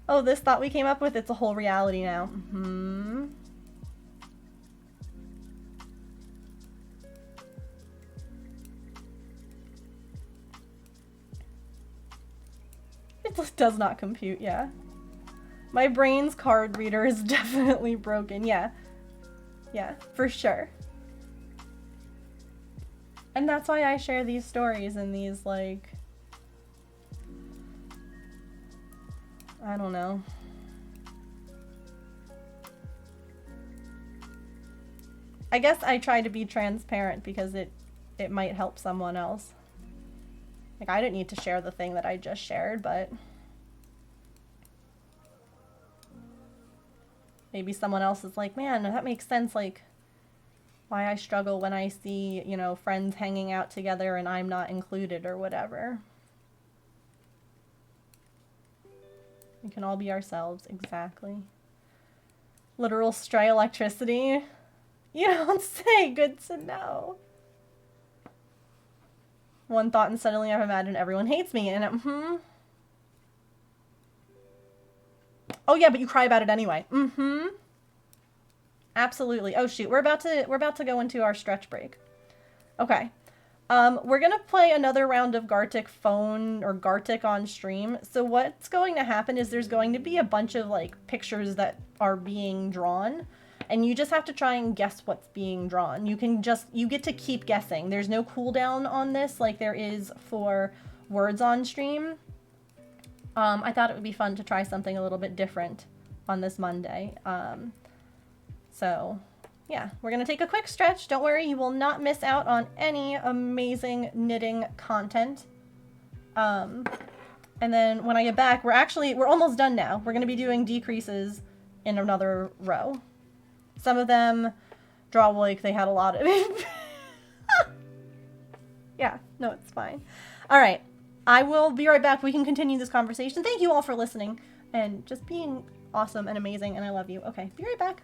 Oh, this thought we came up with, it's a whole reality now. It just does not compute, yeah. My brain's card reader is definitely broken, yeah. Yeah, for sure. And that's why I share these stories and these, like... I don't know. I guess I try to be transparent because it might help someone else. Like, I didn't need to share the thing that I just shared, but... maybe someone else is like, man, that makes sense, like, why I struggle when I see, you know, friends hanging out together and I'm not included or whatever. We can all be ourselves, exactly. Literal stray electricity? You don't say, good to know. One thought and suddenly I've imagined everyone hates me and it, Oh yeah, but you cry about it anyway. Absolutely. Oh shoot, we're about to go into our stretch break. Okay. We're gonna play another round of Gartic phone or Gartic on stream. So what's going to happen is there's going to be a bunch of like pictures that are being drawn, and you just have to try and guess what's being drawn. You get to keep guessing. There's no cooldown on this like there is for words on stream. I thought it would be fun to try something a little bit different on this Monday. So yeah, we're gonna take a quick stretch. Don't worry, you will not miss out on any amazing knitting content. And then when I get back, we're almost done now. We're gonna be doing decreases in another row. Some of them draw like they had a lot of it. Yeah, no, it's fine. All right, I will be right back. We can continue this conversation. Thank you all for listening and just being awesome and amazing, and I love you. Okay, be right back.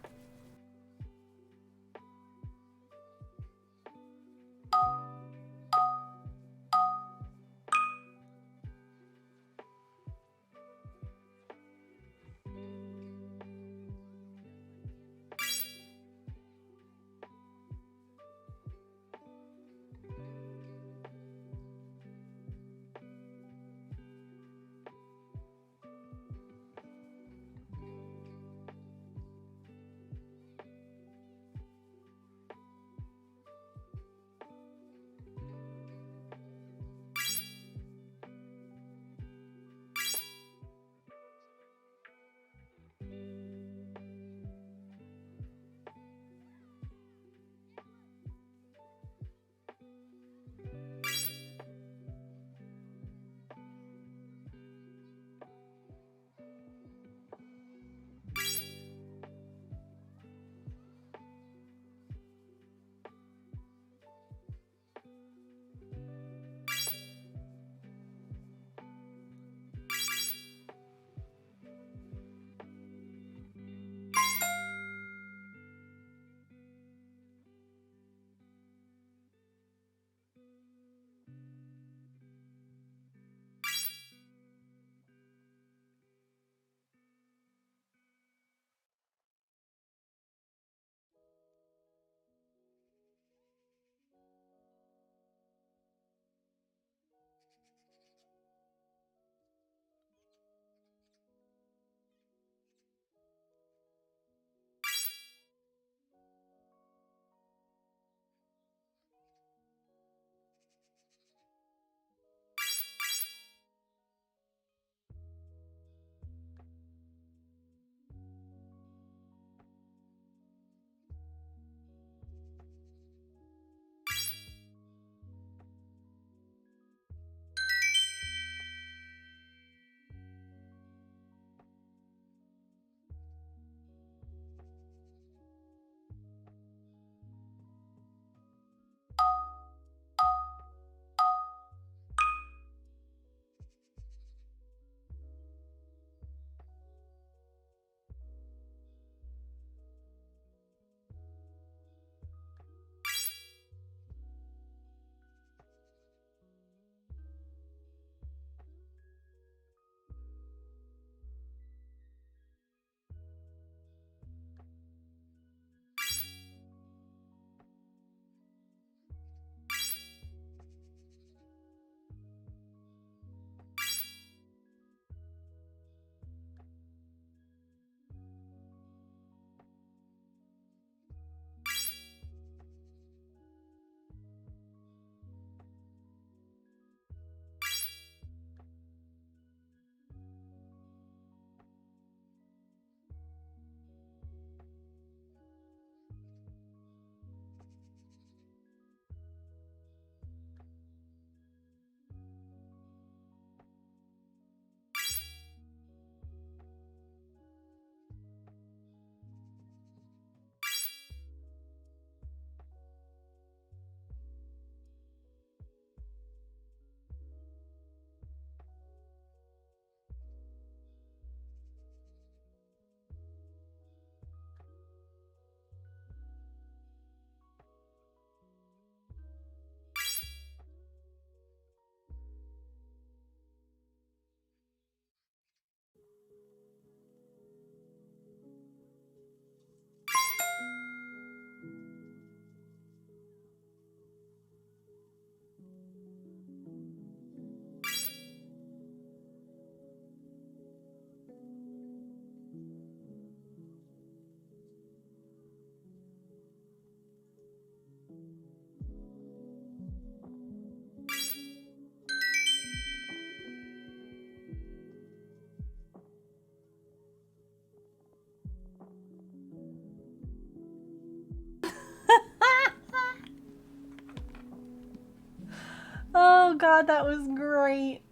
Oh god, that was great.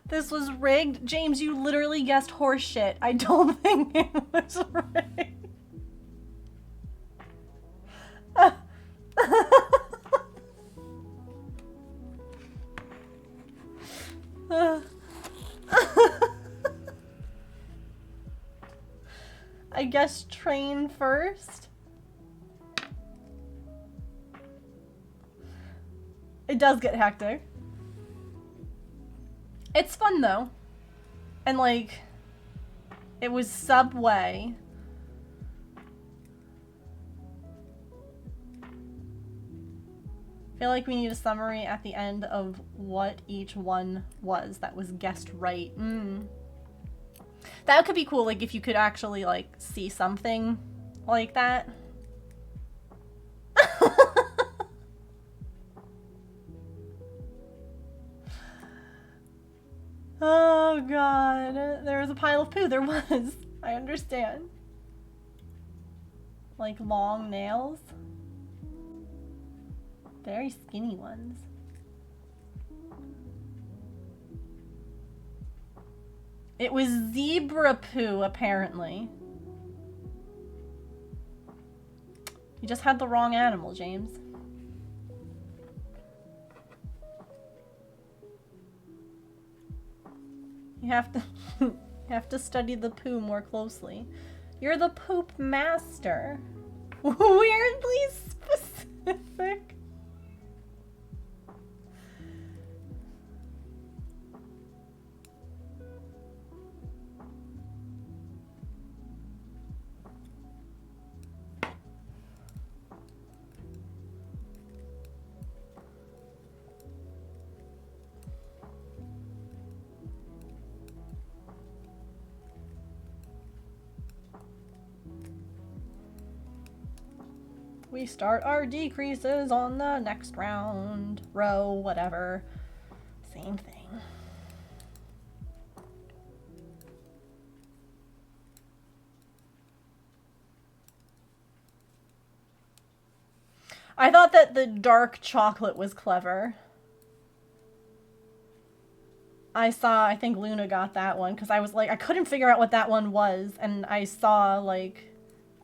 This was rigged. James, you literally guessed horse shit. I don't think it was rigged. I guess train first. It does get hectic. It's fun though. And like, it was Subway. I feel like we need a summary at the end of what each one was that was guessed right. That could be cool, like if you could actually like see something like that. Oh god, there was a pile of poo. There was. I understand. Like long nails. Very skinny ones. It was zebra poo, apparently. You just had the wrong animal, James. You have to you have to study the poo more closely. You're the poop master. Weirdly specific. We start our decreases on the next round, row, whatever. Same thing. I thought that the dark chocolate was clever. I think Luna got that one because I was like, I couldn't figure out what that one was, and I saw like,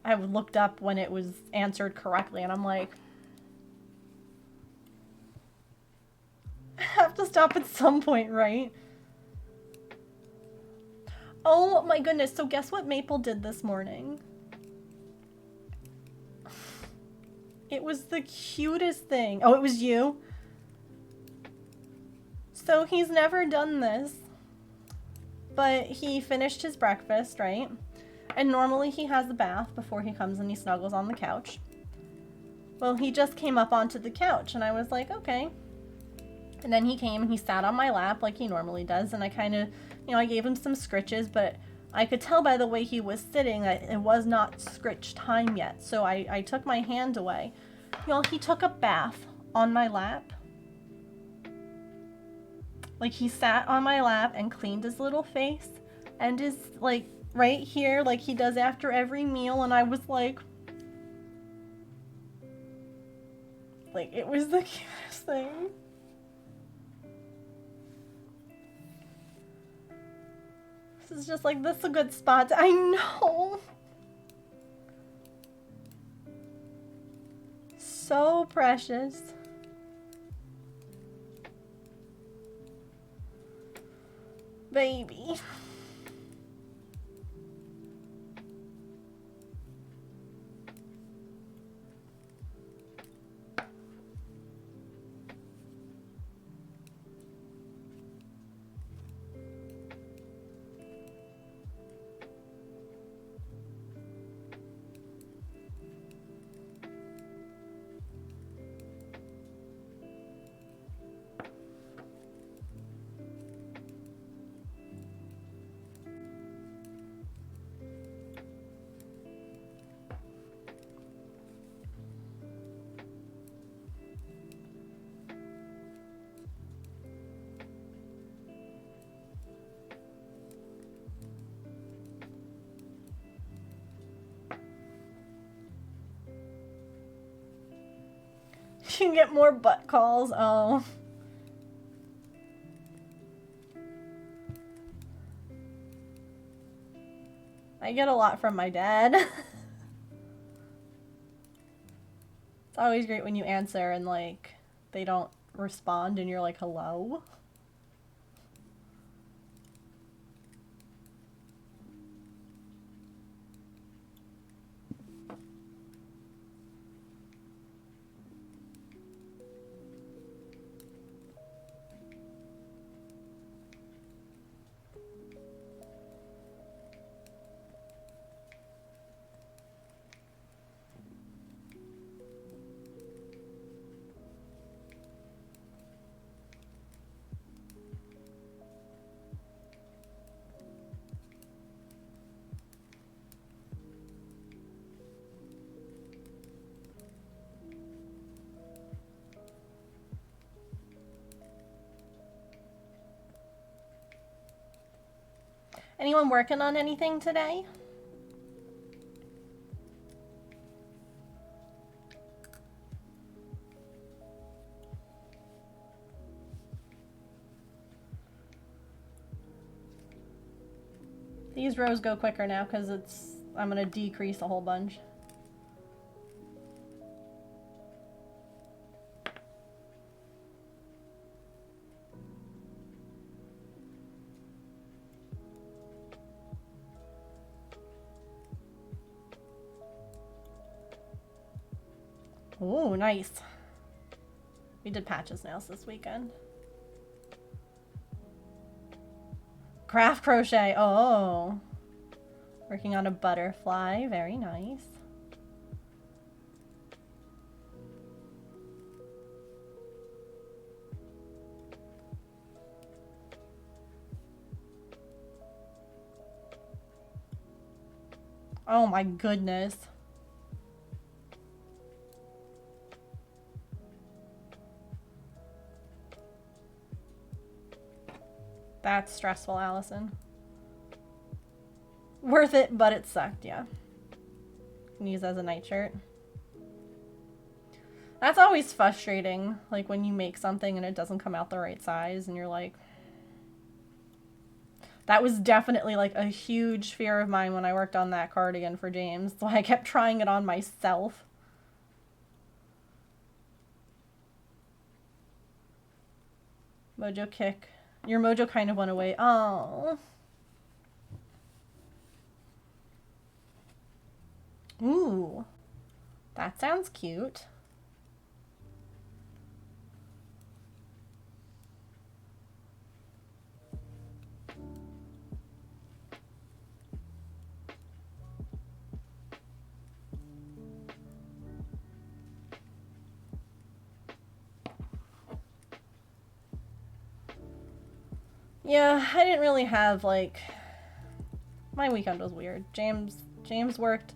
I looked up when it was answered correctly, and I'm like, I have to stop at some point, right? Oh my goodness, so guess what Maple did this morning? It was the cutest thing. Oh, it was you? So he's never done this, but he finished his breakfast, right? And normally he has a bath before he comes and he snuggles on the couch. Well, he just came up onto the couch and I was like, okay. And then he came and he sat on my lap like he normally does. And I kind of, you know, I gave him some scritches, but I could tell by the way he was sitting that it was not scritch time yet. So I took my hand away. Y'all, he took a bath on my lap. Like he sat on my lap and cleaned his little face and his like right here like he does after every meal, and I was like it was the cutest thing. This is just like, this is a good spot. I know. So precious. Baby. can get more butt calls. Oh. I get a lot from my dad. It's always great when you answer and, like, they don't respond and you're like, hello? Anyone working on anything today? These rows go quicker now because I'm gonna decrease a whole bunch. Ooh, nice. We did patches nails this weekend. Craft crochet. Oh. Working on a butterfly. Very nice. Oh my goodness. That's stressful, Allison. Worth it, but it sucked, yeah. Can use as a nightshirt. That's always frustrating, like when you make something and it doesn't come out the right size and you're like... That was definitely like a huge fear of mine when I worked on that cardigan for James, so I kept trying it on myself. Mojo kick. Your mojo kind of went away. Oh. Ooh. That sounds cute. Yeah, I didn't really have, like, my weekend was weird. James worked,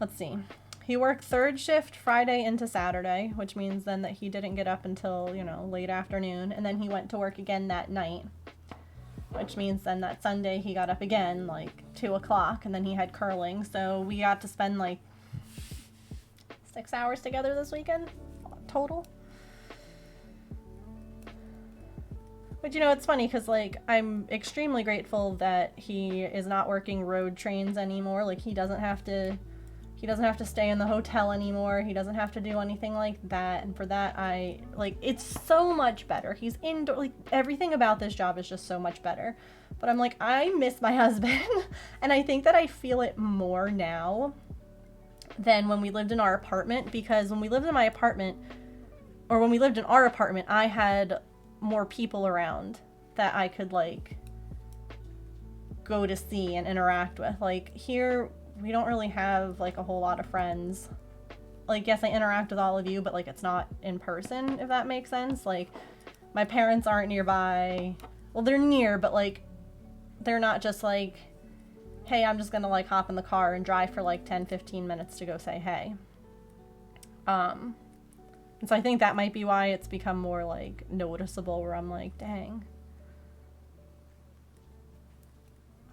let's see, he worked third shift Friday into Saturday, which means then that he didn't get up until, you know, late afternoon, and then he went to work again that night, which means then that Sunday he got up again, like, 2 o'clock, and then he had curling, so we got to spend, like, 6 hours together this weekend, total. But you know, it's funny because, like, I'm extremely grateful that he is not working road trains anymore. Like, he doesn't have to stay in the hotel anymore. He doesn't have to do anything like that. And for that, it's so much better. He's indoor, like, everything about this job is just so much better. But I'm like, I miss my husband. And I think that I feel it more now than when we lived in our apartment, because when we lived in my apartment, or when we lived in our apartment, I had more people around that I could, like, go to see and interact with. Like, here we don't really have, like, a whole lot of friends. Like, yes, I interact with all of you, but, like, it's not in person, if that makes sense. Like, my parents aren't nearby. Well, they're near, but, like, they're not just like, hey, I'm just gonna, like, hop in the car and drive for, like, 10-15 minutes to go say hey. And so I think that might be why it's become more, like, noticeable, where I'm like, dang,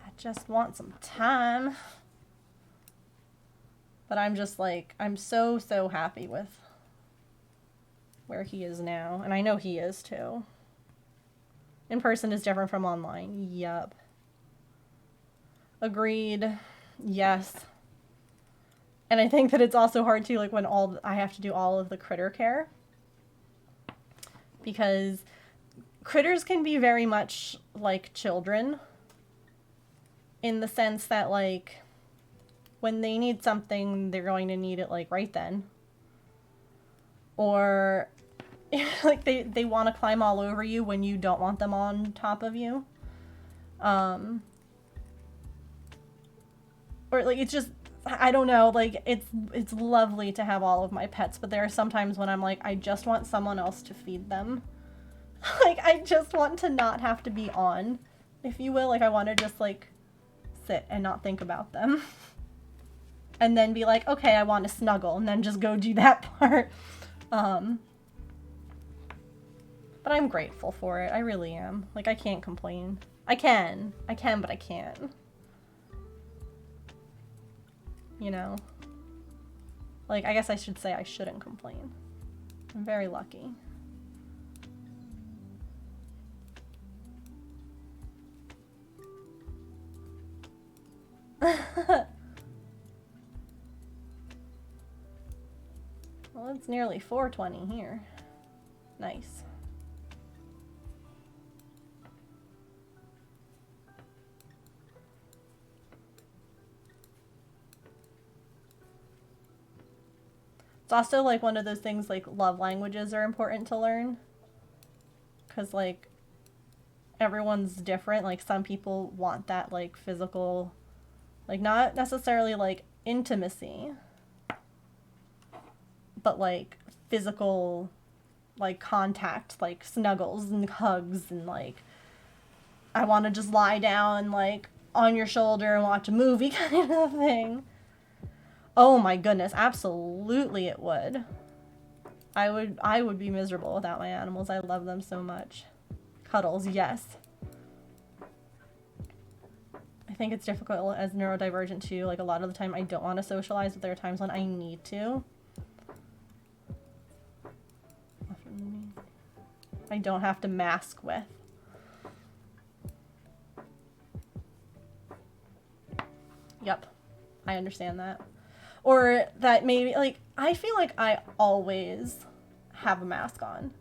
I just want some time. But I'm just like, I'm so happy with where he is now. And I know he is too. In person is different from online. Yup. Agreed. Yes. And I think that it's also hard too, like when I have to do all of the critter care. Because critters can be very much like children. In the sense that, like, when they need something, they're going to need it, like, right then. Or, like, they want to climb all over you when you don't want them on top of you. Or, like, it's just, I don't know, like, it's lovely to have all of my pets, but there are some times when I'm like, I just want someone else to feed them. Like, I just want to not have to be on, if you will. Like, I want to just, like, sit and not think about them. And then be like, okay, I want to snuggle, and then just go do that part. But I'm grateful for it. I really am. Like, I can't complain. I can, but I can't. You know? Like, I guess I should say I shouldn't complain. I'm very lucky. Well, it's nearly 4:20 here. Nice. It's also like one of those things, like, love languages are important to learn. 'Cause, like, everyone's different. Like, some people want that, like, physical, like, not necessarily, like, intimacy, but, like, physical, like, contact, like, snuggles and hugs and, like, I want to just lie down, like, on your shoulder and watch a movie kind of thing. Oh my goodness, absolutely it would. I would be miserable without my animals. I love them so much. Cuddles, yes. I think it's difficult as neurodivergent too. Like, a lot of the time I don't want to socialize, but there are times when I need to. I don't have to mask with. Yep, I understand that. Or that maybe, like, I feel like I always have a mask on.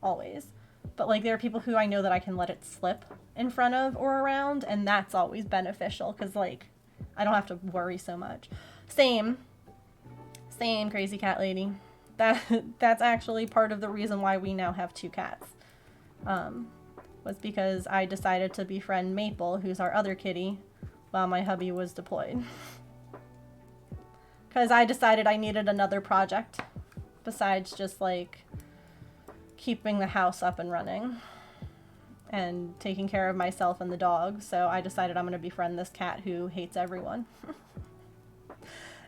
Always. But, like, there are people who I know that I can let it slip in front of or around, and that's always beneficial, because, like, I don't have to worry so much. Same, crazy cat lady. That's actually part of the reason why we now have 2 cats. Was because I decided to befriend Maple, who's our other kitty, while my hubby was deployed. Because I decided I needed another project besides just, like, keeping the house up and running and taking care of myself and the dog. So I decided I'm going to befriend this cat who hates everyone.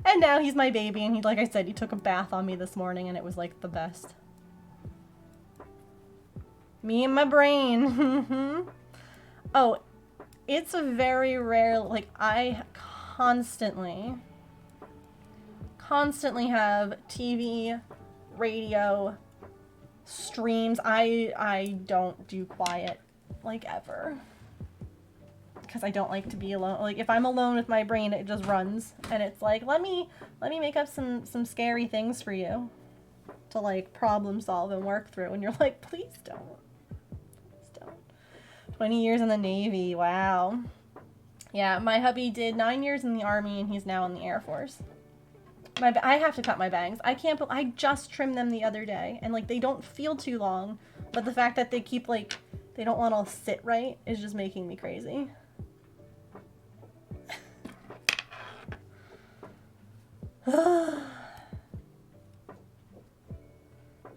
And now he's my baby, and he, like I said, he took a bath on me this morning, and it was, like, the best. Me and my brain. Oh, it's a very rare, like, I constantly have TV, radio, streams. I don't do quiet, like, ever. Because I don't like to be alone. Like, if I'm alone with my brain, it just runs. And it's like, let me make up some scary things for you to, like, problem solve and work through. And you're like, please don't. Please don't. 20 years in the Navy. Wow. Yeah, my hubby did 9 years in the Army, and he's now in the Air Force. I have to cut my bangs. I just trimmed them the other day, and, like, they don't feel too long, but the fact that they keep, like, they don't want to sit right is just making me crazy.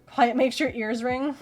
Quiet makes your ears ring.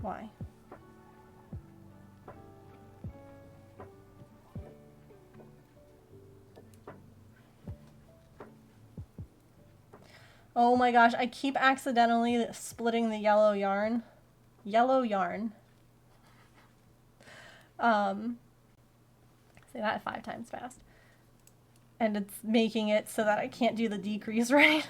Why? Oh my gosh, I keep accidentally splitting the yellow yarn. Yellow yarn. Say that 5 times fast. And it's making it so that I can't do the decrease right.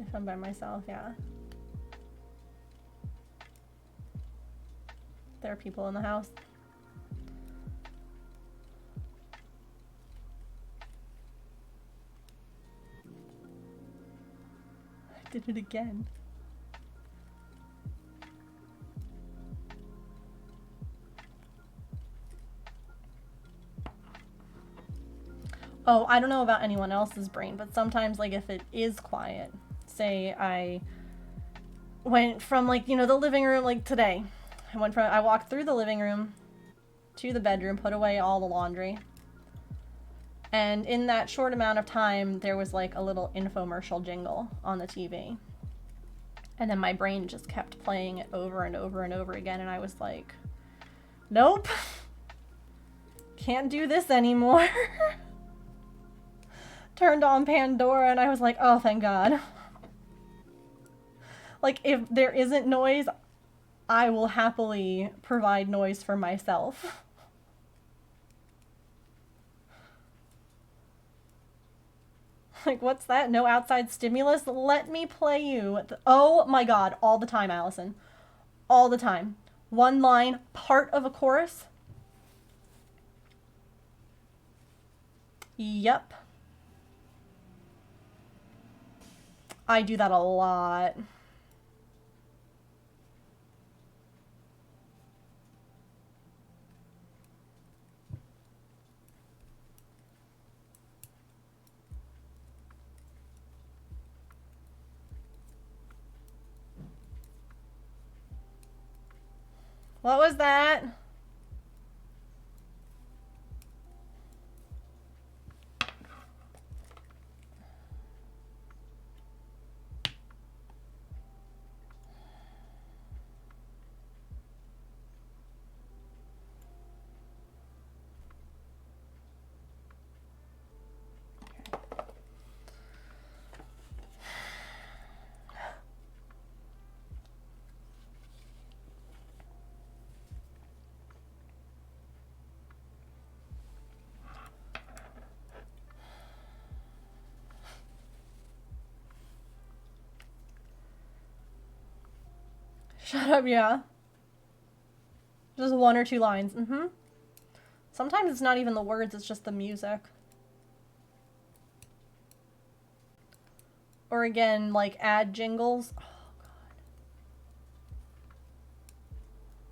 If I'm by myself, yeah. There are people in the house. I did it again. Oh, I don't know about anyone else's brain, but sometimes, like, if it is quiet, say I went from, like, you know, the living room, like today, I walked through the living room to the bedroom, put away all the laundry, and in that short amount of time, there was, like, a little infomercial jingle on the TV, and then my brain just kept playing it over and over and over again, and I was like, nope, can't do this anymore. Turned on Pandora, and I was like, oh, thank God. Like, if there isn't noise, I will happily provide noise for myself. Like, what's that? No outside stimulus? Let me play you. Oh my God, all the time, Allison. All the time. One line, part of a chorus. Yep. I do that a lot. What was that? Shut up, yeah. Just 1 or 2 lines. Mm-hmm. Sometimes it's not even the words, it's just the music. Or again, like ad jingles. Oh, God.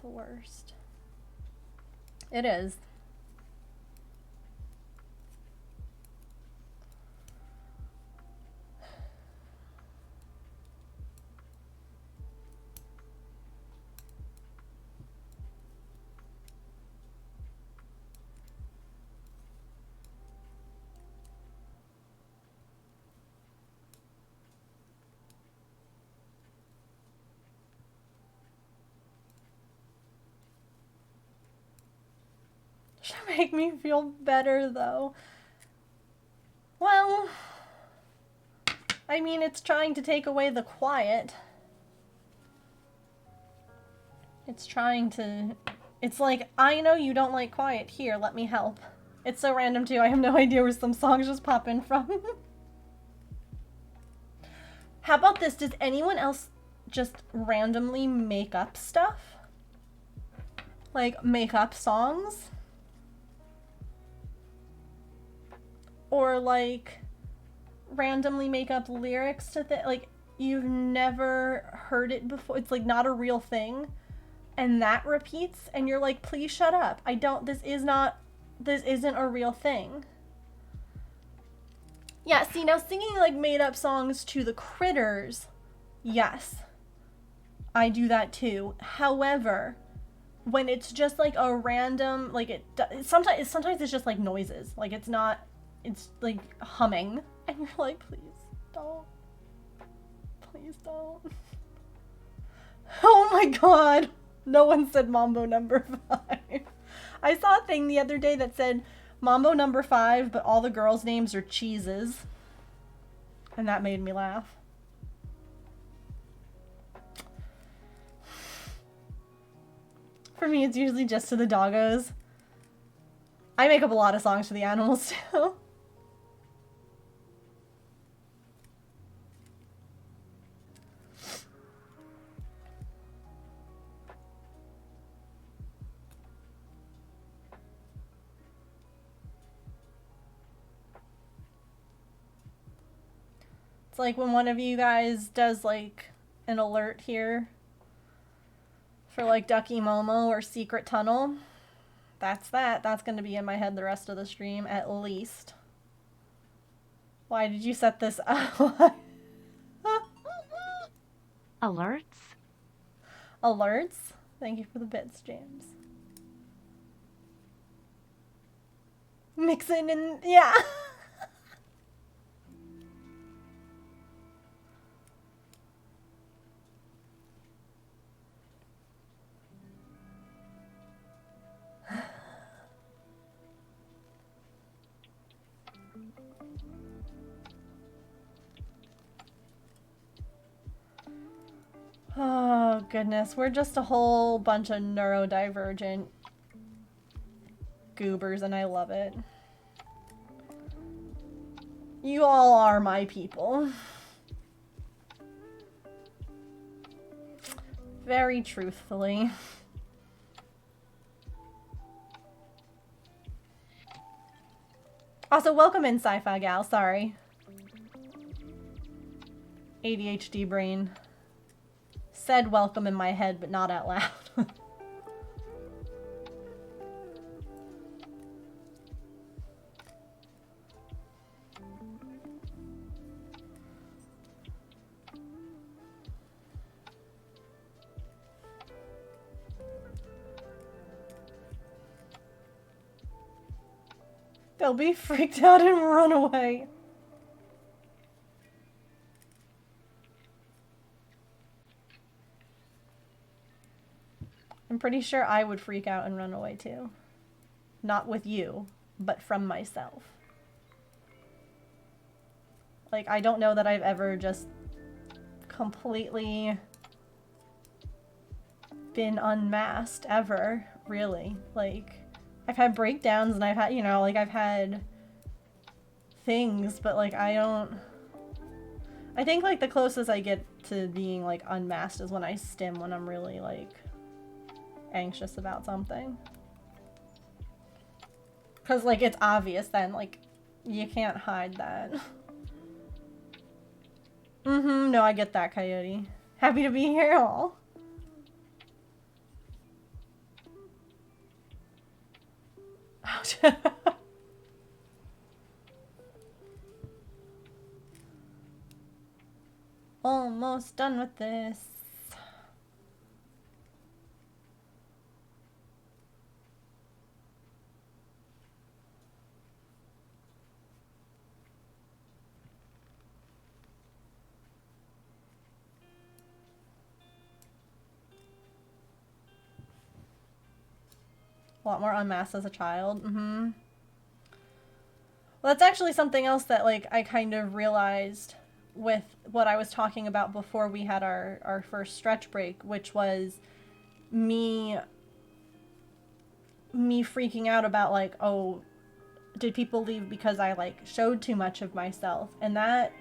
The worst. It is. Should make me feel better, though. Well, I mean, it's trying to take away the quiet. It's trying to... It's like, I know you don't like quiet. Here, let me help. It's so random, too. I have no idea where some songs just pop in from. How about this? Does anyone else just randomly make up stuff? Like, make up songs? Or, like, randomly make up lyrics to like, you've never heard it before. It's like not a real thing. And that repeats and you're like, please shut up. This isn't a real thing. Yeah, see, now singing like made up songs to the critters, yes, I do that too. However, when it's just like a random, like sometimes it's just like noises, like it's like humming, and you're like, please don't. Oh my god, no one said Mambo number 5. I saw a thing the other day that said Mambo number 5, but all the girls' names are cheeses. And that made me laugh. For me, it's usually just to the doggos. I make up a lot of songs for the animals, too. It's like when one of you guys does like an alert here for like Ducky Momo or Secret Tunnel. That's going to be in my head the rest of the stream at least. Why did you set this up? Alerts? Alerts? Thank you for the bits, James. Mixing and yeah. Oh, goodness. We're just a whole bunch of neurodivergent goobers, and I love it. You all are my people. Very truthfully. Also, welcome in, Sci-Fi Gal. Sorry. ADHD brain. Said welcome in my head, but not out loud. They'll be freaked out and run away. I'm pretty sure I would freak out and run away too. Not with you, but from myself. Like, I don't know that I've ever just completely been unmasked ever, really. Like, I've had breakdowns and I've had, you know, like I've had things, but like I think like the closest I get to being like unmasked is when I stim when I'm really like anxious about something. Cause like it's obvious then, like you can't hide that. No, I get that, Coyote. Happy to be here, all. Almost done with this. A lot more unmasked as a child. Well, that's actually something else that like I kind of realized with what I was talking about before we had our first stretch break, which was me freaking out about like, oh, did people leave because I like showed too much of myself? And that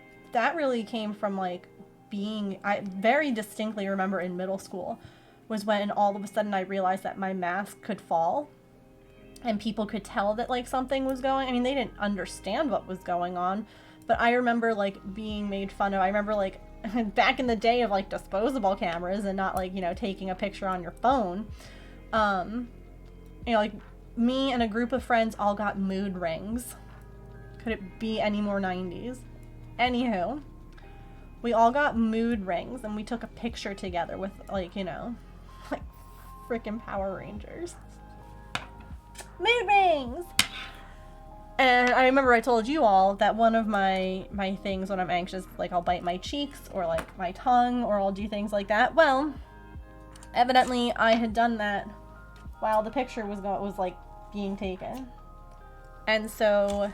really came from like I very distinctly remember in middle school was when all of a sudden I realized that my mask could fall and people could tell that like something was going. I mean, they didn't understand what was going on, but I remember like being made fun of. I remember like back in the day of like disposable cameras and not like, you know, taking a picture on your phone, you know, like me and a group of friends all got mood rings. Could it be any more 90s? Anywho, we all got mood rings and we took a picture together with like, you know, like freaking Power Rangers. Mood rings! And I remember I told you all that one of my things when I'm anxious, like I'll bite my cheeks or like my tongue or I'll do things like that. Well, evidently I had done that while the picture was like being taken. And so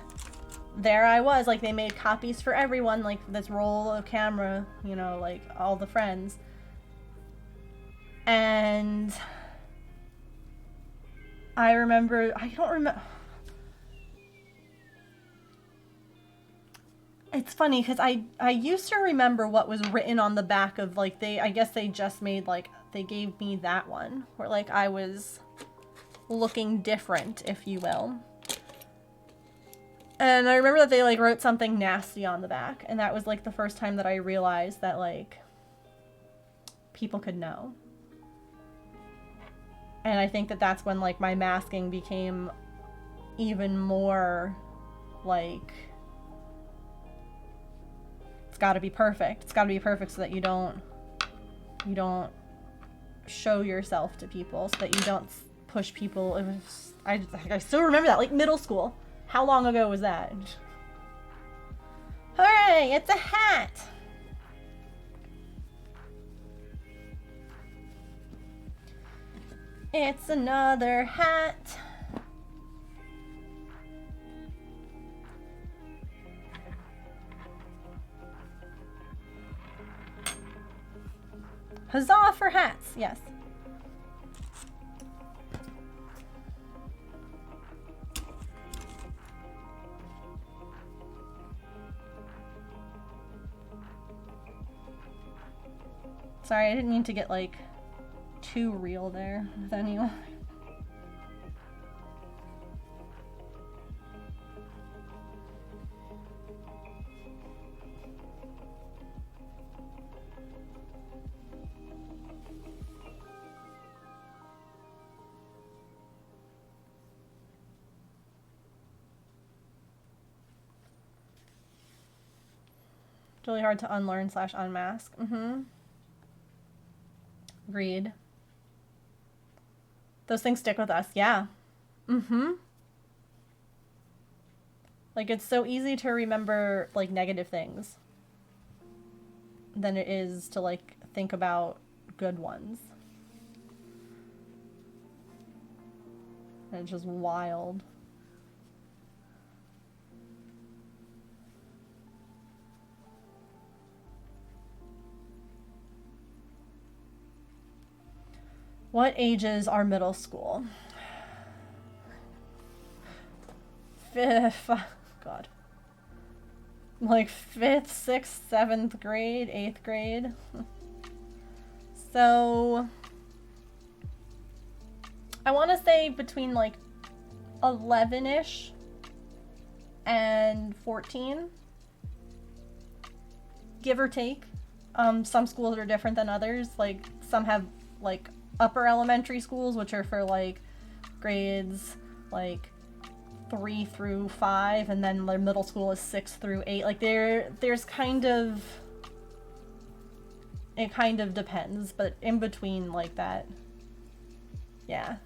there I was, like they made copies for everyone, like this roll of camera, you know, like all the friends. And I remember, I don't remember. It's funny because I used to remember what was written on the back of like I guess they just made like, they gave me that one where like I was looking different, if you will. And I remember that they like wrote something nasty on the back, and that was like the first time that I realized that like people could know. And I think that that's when like my masking became even more like, it's got to be perfect. It's got to be perfect so that you don't show yourself to people, so that you don't push people. It was, I still remember that, like middle school. How long ago was that? Hooray, it's a hat! It's another hat. Huzzah for hats, yes. Sorry, I didn't mean to get like too real there with anyone. It's really hard to unlearn / unmask. Agreed. Those things stick with us, yeah. Like, it's so easy to remember, like, negative things than it is to, like, think about good ones. And it's just wild. What ages are middle school? God. Like 5th, 6th, 7th grade, 8th grade. So I want to say between like 11-ish and 14. Give or take. Some schools are different than others. Like some have like upper elementary schools, which are for like grades like 3 through 5, and then their middle school is 6 through 8. Like there's kind of, it kind of depends, but in between like that, yeah.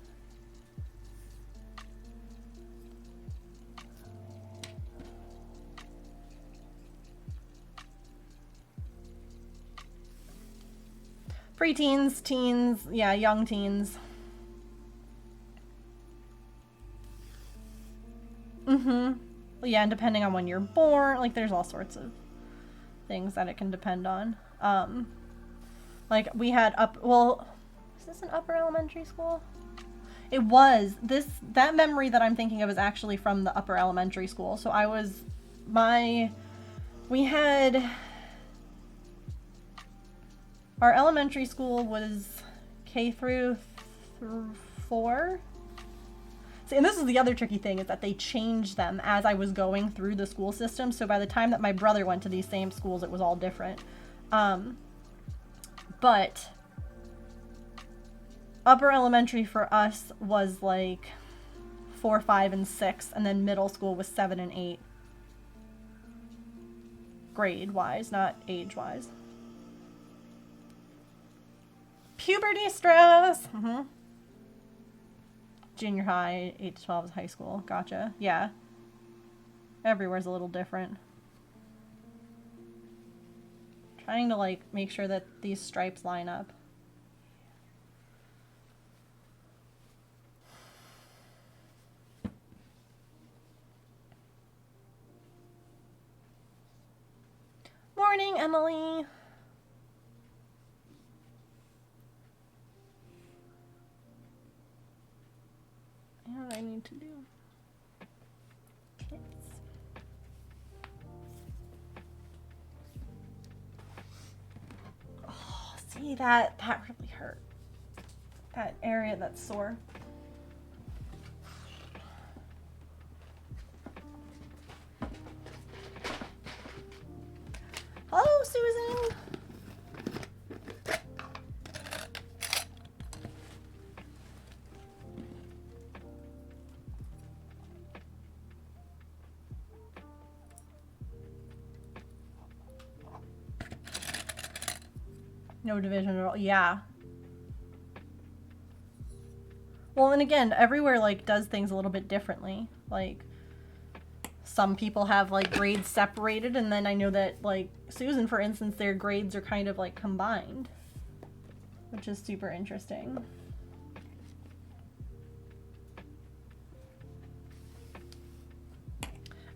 Preteens, teens, yeah, young teens. Yeah, and depending on when you're born, like there's all sorts of things that it can depend on. Like we had is this an upper elementary school? It was. That memory that I'm thinking of is actually from the upper elementary school. So we had, our elementary school was K through 4. See, and this is the other tricky thing, is that they changed them as I was going through the school system. So by the time that my brother went to these same schools, it was all different. But upper elementary for us was like 4, 5, and 6, and then middle school was 7 and 8. Grade-wise, not age-wise. Puberty stress! Junior high, 8 to 12 is high school. Gotcha. Yeah. Everywhere's a little different. Trying to, like, make sure that these stripes line up. Morning, Emily. What do I need to do? Kits. Oh, see that really hurt. That area that's sore. Hello, Susan. No division at all. Yeah. Well, and again, everywhere like does things a little bit differently. Like some people have like grades separated, and then I know that like Susan, for instance, their grades are kind of like combined, which is super interesting.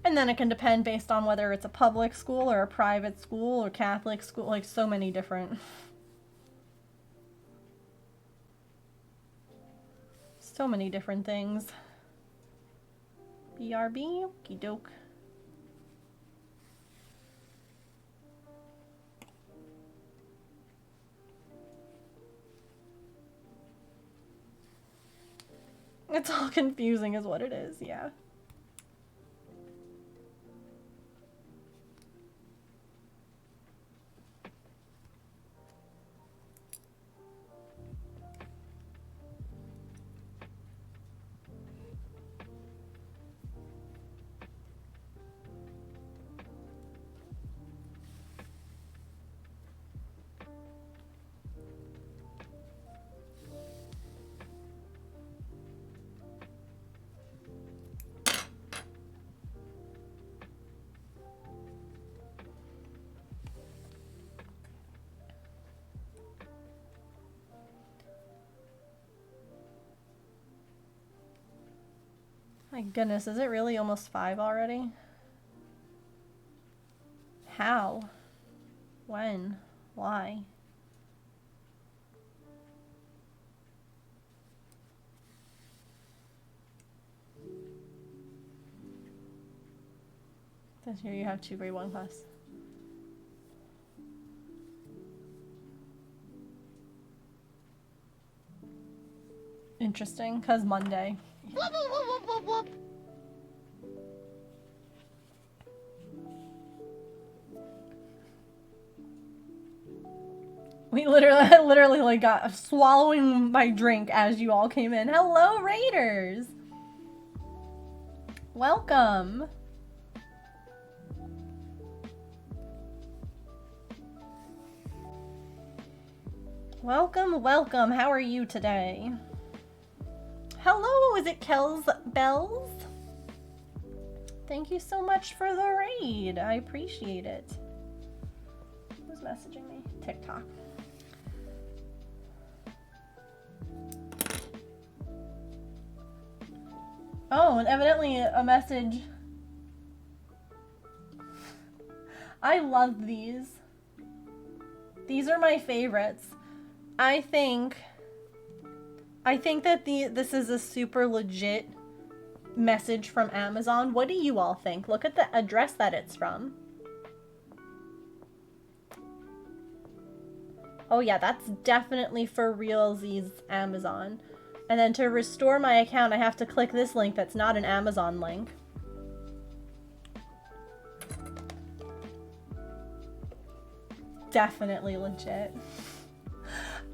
And then it can depend based on whether it's a public school or a private school or Catholic school, like so many different things. BRB, okie doke. It's all confusing is what it is, yeah. My goodness, is it really almost 5 already? How? When? Why? This year you have 2 grade 1 class. Interesting, cause Monday. Whoop, whoop, whoop, whoop, whoop. We literally like got swallowing my drink as you all came in. Hello, Raiders! Welcome! Welcome, welcome. How are you today? Hello, is it Kells Bells? Thank you so much for the raid. I appreciate it. Who's messaging me? TikTok. Oh, and evidently a message. I love these. These are my favorites. I think that this is a super legit message from Amazon. What do you all think? Look at the address that it's from. Oh yeah, that's definitely for realsies Amazon. And then to restore my account, I have to click this link that's not an Amazon link. Definitely legit.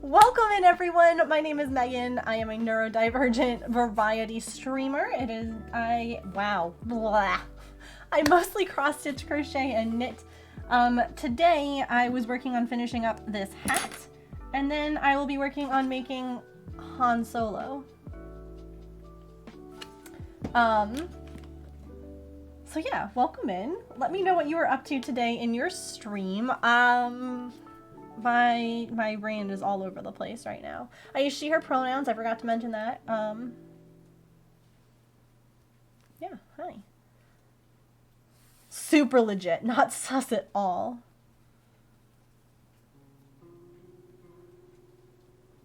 Welcome in, everyone. My name is Megan. I am a neurodivergent variety streamer. Wow, blah. I mostly cross stitch, crochet, and knit. Today I was working on finishing up this hat, and then I will be working on making Han Solo. So yeah, welcome in. Let me know what you were up to today in your stream. My brain is all over the place right now. I use she, her pronouns. I forgot to mention that. Yeah, hi. Super legit, not sus at all.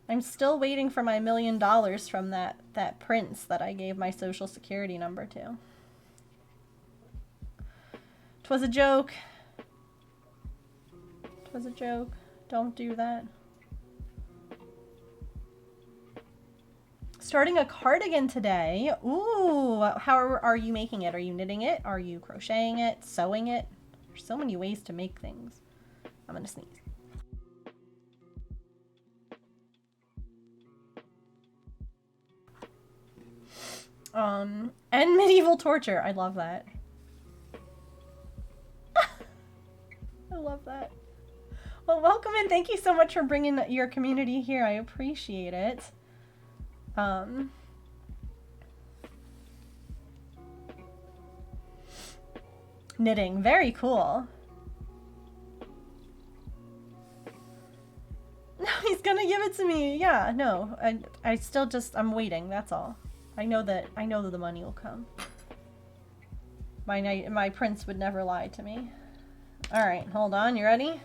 I'm still waiting for my $1 million from that prince that I gave my social security number to. 'Twas a joke. 'Twas a joke. Don't do that. Starting a cardigan today. Ooh, how are you making it? Are you knitting it? Are you crocheting it? Sewing it? There's so many ways to make things. I'm gonna sneeze. And medieval torture. I love that. I love that. Well, welcome in. Thank you so much for bringing your community here. I appreciate it. Knitting. Very cool. No, he's gonna give it to me. Yeah, no. I still just, I'm waiting. That's all. I know that the money will come. My prince would never lie to me. All right, hold on. You ready?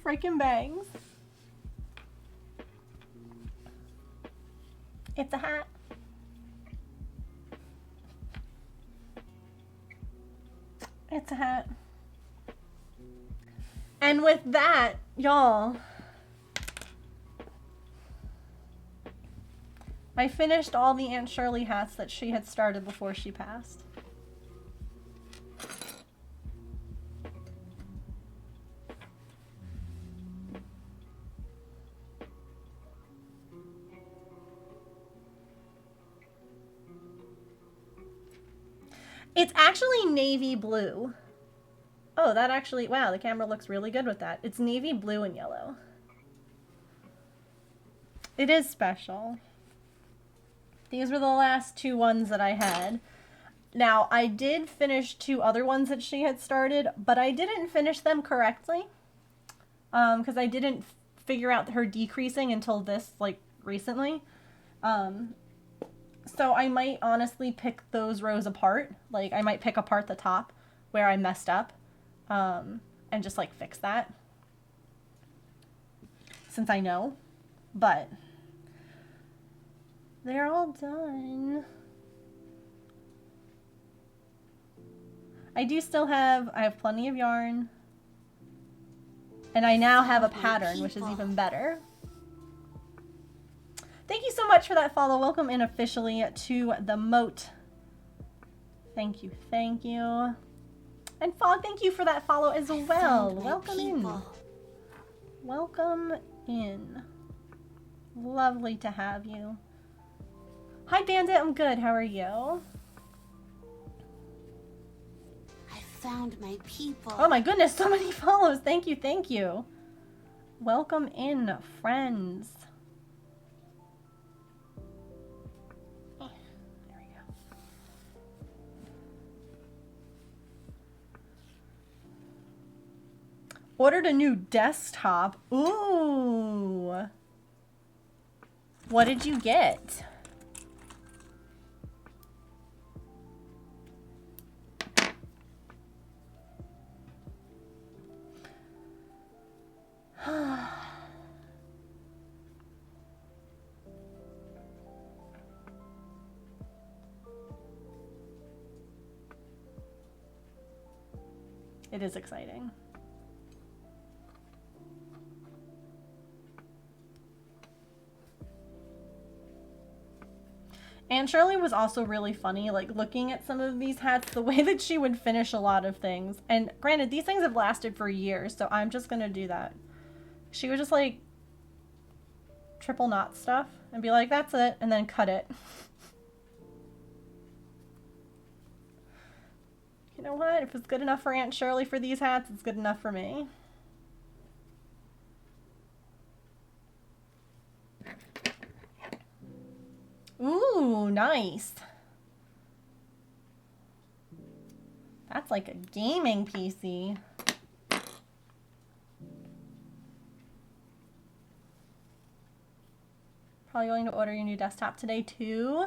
Freaking bangs. It's a hat. It's a hat. And with that, y'all, I finished all the Aunt Shirley hats that she had started before she passed. It's actually navy blue. Oh, that actually, wow, the camera looks really good with that. It's navy blue and yellow. It is special. These were the last two ones that I had. Now, I did finish two other ones that she had started, but I didn't finish them correctly. Because I didn't figure out her decreasing until this, like, recently. So I might honestly pick those rows apart. Like, I might pick apart the top where I messed up. And just, like, fix that. Since I know. But they're all done. I have plenty of yarn. And I now have a pattern, which is even better. Thank you so much for that follow. Welcome in officially to the moat. Thank you, thank you. And Fog, thank you for that follow as well. Welcome in. Welcome in. Lovely to have you. Hi, Bandit. I'm good. How are you? I found my people. Oh my goodness, so many follows. Thank you, thank you. Welcome in, friends. Oh, there we go. Ordered a new desktop. Ooh. What did you get? It is exciting. Aunt Shirley was also really funny, like looking at some of these hats, the way that she would finish a lot of things. And granted, these things have lasted for years, so I'm just gonna do that. She would just like triple knot stuff and be like, that's it, and then cut it. You know what? If it's good enough for Aunt Shirley for these hats, it's good enough for me. Ooh, nice. That's like a gaming PC. Probably going to order your new desktop today too.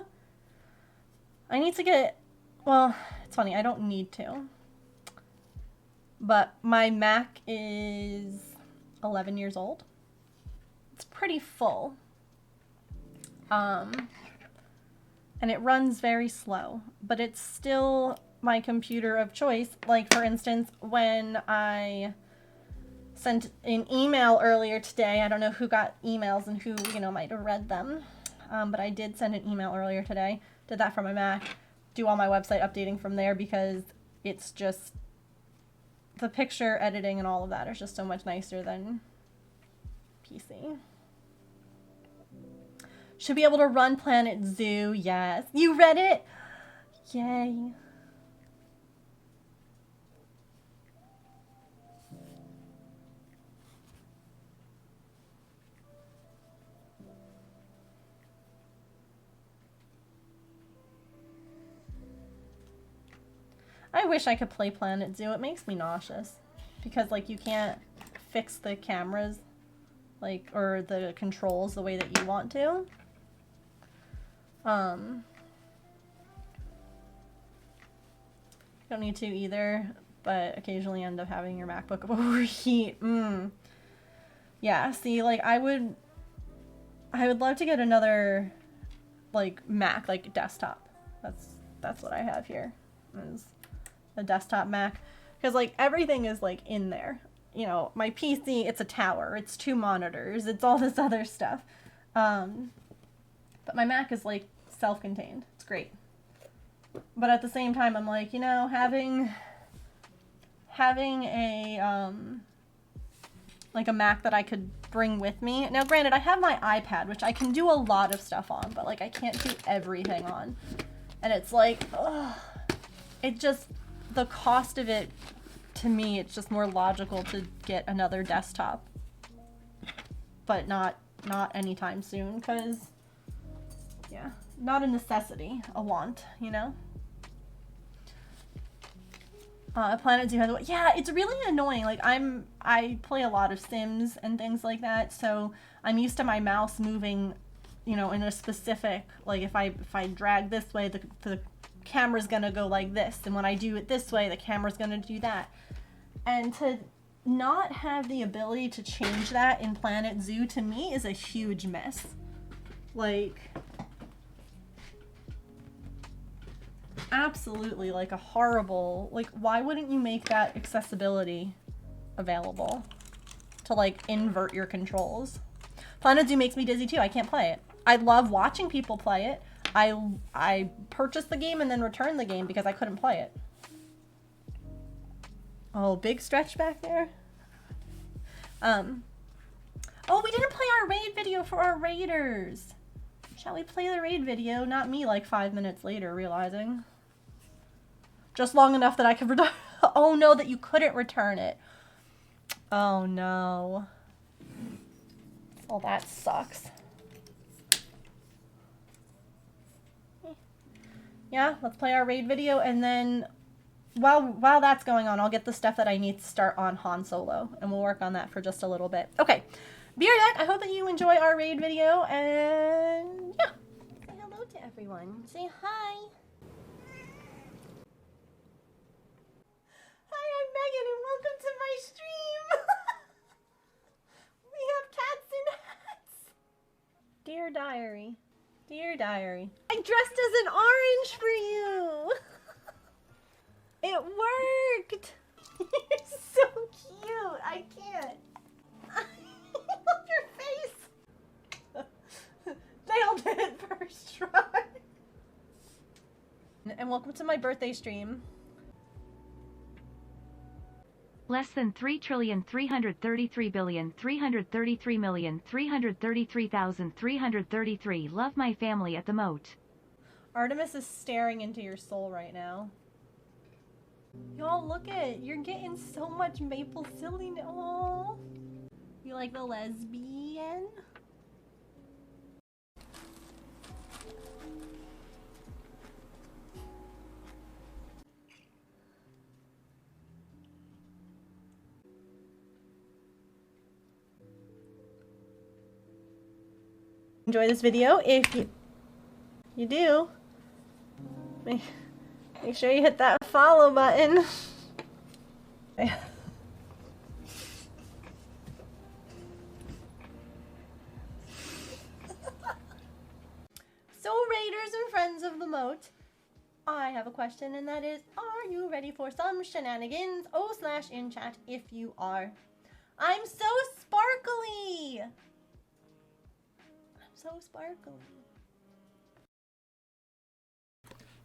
I need to get, well, it's funny, I don't need to. But my Mac is 11 years old. It's pretty full. And it runs very slow, but it's still my computer of choice. Like, for instance, when I sent an email earlier today, I don't know who got emails and who, you know, might have read them, but I did send an email earlier today, did that from my Mac, do all my website updating from there because it's just, the picture editing and all of that is just so much nicer than PC. Should be able to run Planet Zoo, yes. You read it? Yay. I wish I could play Planet Zoo. It makes me nauseous. Because, like, you can't fix the cameras, like, or the controls the way that you want to. Don't need to either, but occasionally end up having your MacBook overheat. Yeah, see, like, I would love to get another, like, Mac, like, desktop. That's what I have here, is a desktop Mac. Because, like, everything is, like, in there. You know, my PC, it's a tower, it's 2 monitors, it's all this other stuff. But my Mac is, like, self-contained. It's great. But at the same time, I'm like, you know, having a, like a Mac that I could bring with me. Now, granted, I have my iPad, which I can do a lot of stuff on, but, like, I can't do everything on. And it's like, ugh. It just, the cost of it, to me, it's just more logical to get another desktop. But not anytime soon, because, yeah, not a necessity, a want, you know? Planet Zoo has, yeah, it's really annoying. Like, I play a lot of Sims and things like that, so I'm used to my mouse moving, you know, in a specific, like, if I drag this way, the camera's gonna go like this, and when I do it this way, the camera's gonna do that. And to not have the ability to change that in Planet Zoo, to me, is a huge miss. Like, absolutely, like, a horrible, like, why wouldn't you make that accessibility available to, like, invert your controls? Planet Zoo makes me dizzy too. I can't play it. I love watching people play it. I purchased the game and then returned the game because I couldn't play it. Oh, big stretch back there. Oh, we didn't play our raid video for our raiders. Shall we play the raid video? Not me, like 5 minutes later, realizing. Just long enough that I could return. Oh no, that you couldn't return it. Oh no. Oh, that sucks. Yeah, let's play our raid video, and then while that's going on, I'll get the stuff that I need to start on Han Solo, and we'll work on that for just a little bit. Okay, be right back. I hope that you enjoy our raid video, and yeah. Say hello to everyone. Say hi. Hi, I'm Megan, and welcome to my stream. We have cats in hats. Dear Diary. Dear Diary. I dressed as an orange for you. It worked. You're so cute. I can't. I love your face. Nailed it first try. and welcome to my birthday stream. Less than 3,333,333,333,333. Love my family at the moat. Artemis is staring into your soul right now. Y'all, look it. You're getting so much maple silliness. Oh, you like the lesbian? Enjoy this video. If you do, make sure you hit that follow button. So, raiders and friends of the moat, I have a question, and that is, are you ready for some shenanigans? /in chat if you are. I'm so sparkly! I'm so sparkly.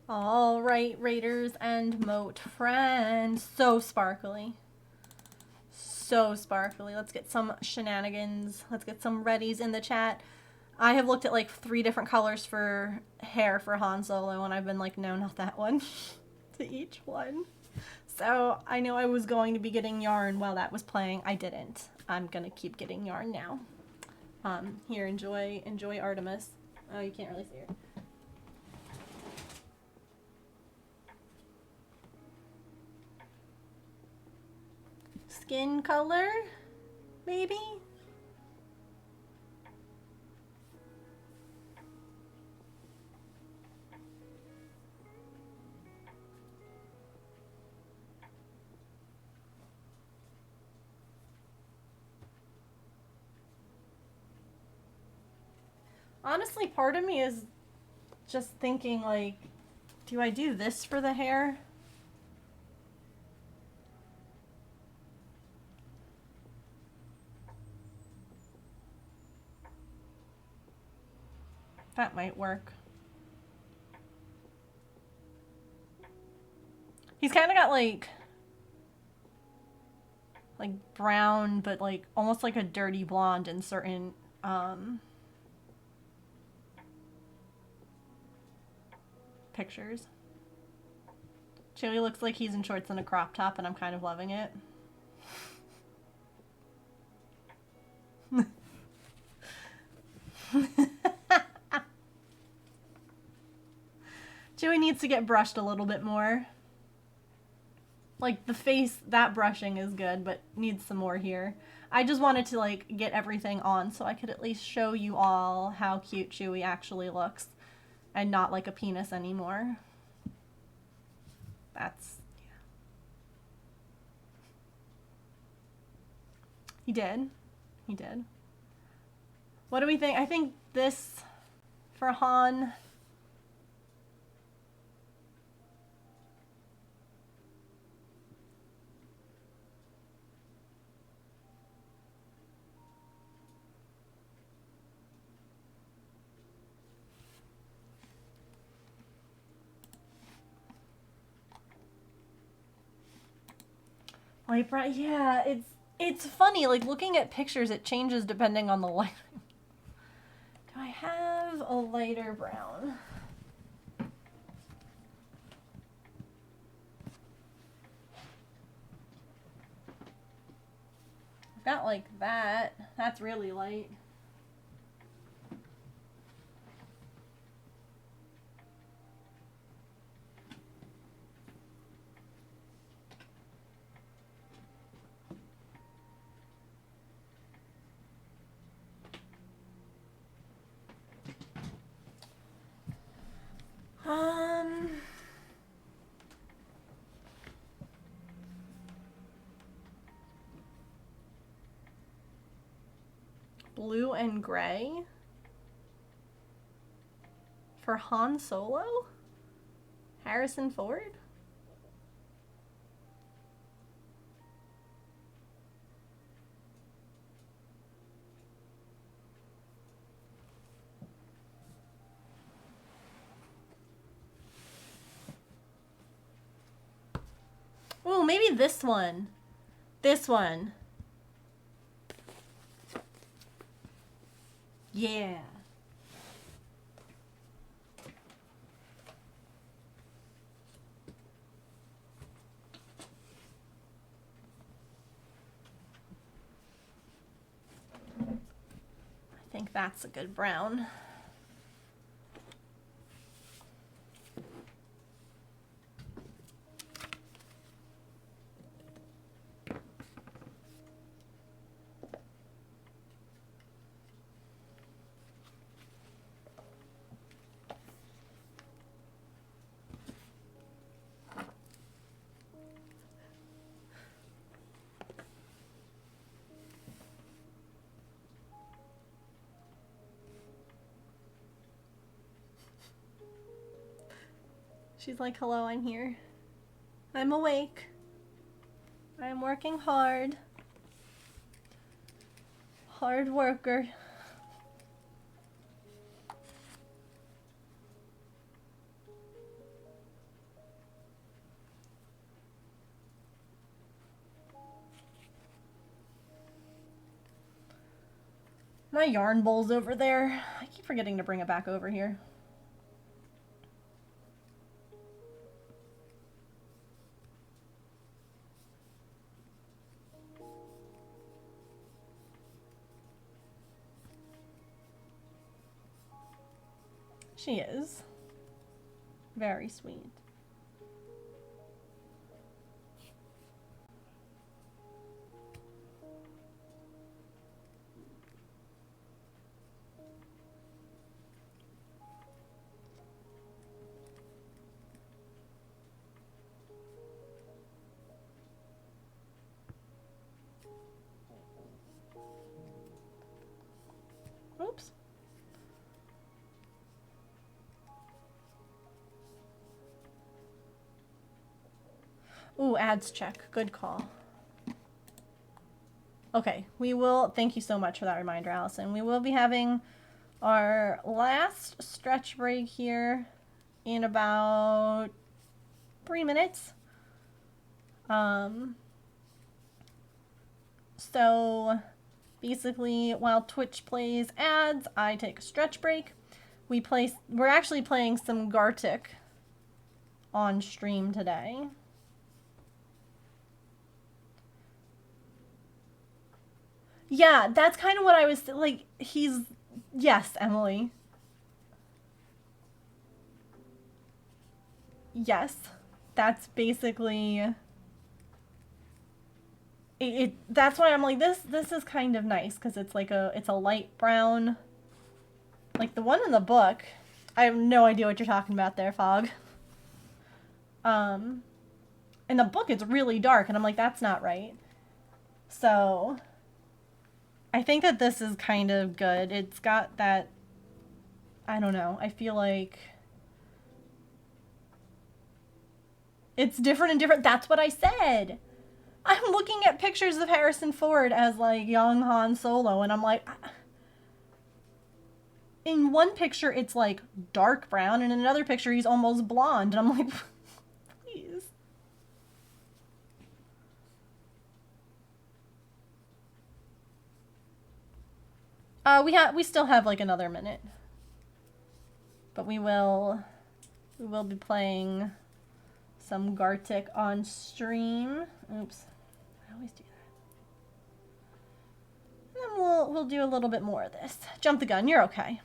Alright, raiders and moat friends. So sparkly. So sparkly. Let's get some shenanigans. Let's get some readies in the chat. I have looked at like 3 different colors for hair for Han Solo, and I've been like, no, not that one. To each one. So I know I was going to be getting yarn while that was playing. I didn't. I'm gonna keep getting yarn now. Here, enjoy Artemis. Oh, you can't really see her. Skin color, maybe? Honestly, part of me is just thinking, like, do I do this for the hair? That might work. He's kind of got like brown, but like almost like a dirty blonde in certain pictures. Chili looks like he's in shorts and a crop top, and I'm kind of loving it. Chewie needs to get brushed a little bit more. Like the face, that brushing is good, but needs some more here. I just wanted to like get everything on so I could at least show you all how cute Chewie actually looks and not like a penis anymore. That's, yeah. He did. He did. What do we think? I think this for Han. Light brown, yeah, it's funny, like looking at pictures it changes depending on the lighting. Do I have a lighter brown? I've got like that. That's really light. Blue and gray for Han Solo? Harrison Ford? maybe this one. This one. Yeah. I think that's a good brown. She's like, hello, I'm here. I'm awake. I'm working hard. Hard worker. My yarn bowl's over there. I keep forgetting to bring it back over here. She is. Very sweet. Oops. Ooh, ads check. Good call. Okay, we will, thank you so much for that reminder, Allison. We will be having our last stretch break here in about 3 minutes. So basically, while Twitch plays ads, I take a stretch break. We're actually playing some Gartic on stream today. Yeah, that's kind of what I was like. Yes, Emily. Yes, that's basically that's why I'm like, this is kind of nice because it's like it's a light brown. Like the one in the book, I have no idea what you're talking about there, Fog. In the book it's really dark and I'm like, that's not right. So I think that this is kind of good. It's got that, I don't know, I feel like it's different and different. That's what I said. I'm looking at pictures of Harrison Ford as like young Han Solo and I'm like, in one picture it's like dark brown and in another picture he's almost blonde and I'm like, please. We still have like another minute. But we will be playing some Gartic on stream. Oops. I always do that. And then we'll do a little bit more of this. Jump the gun. You're okay.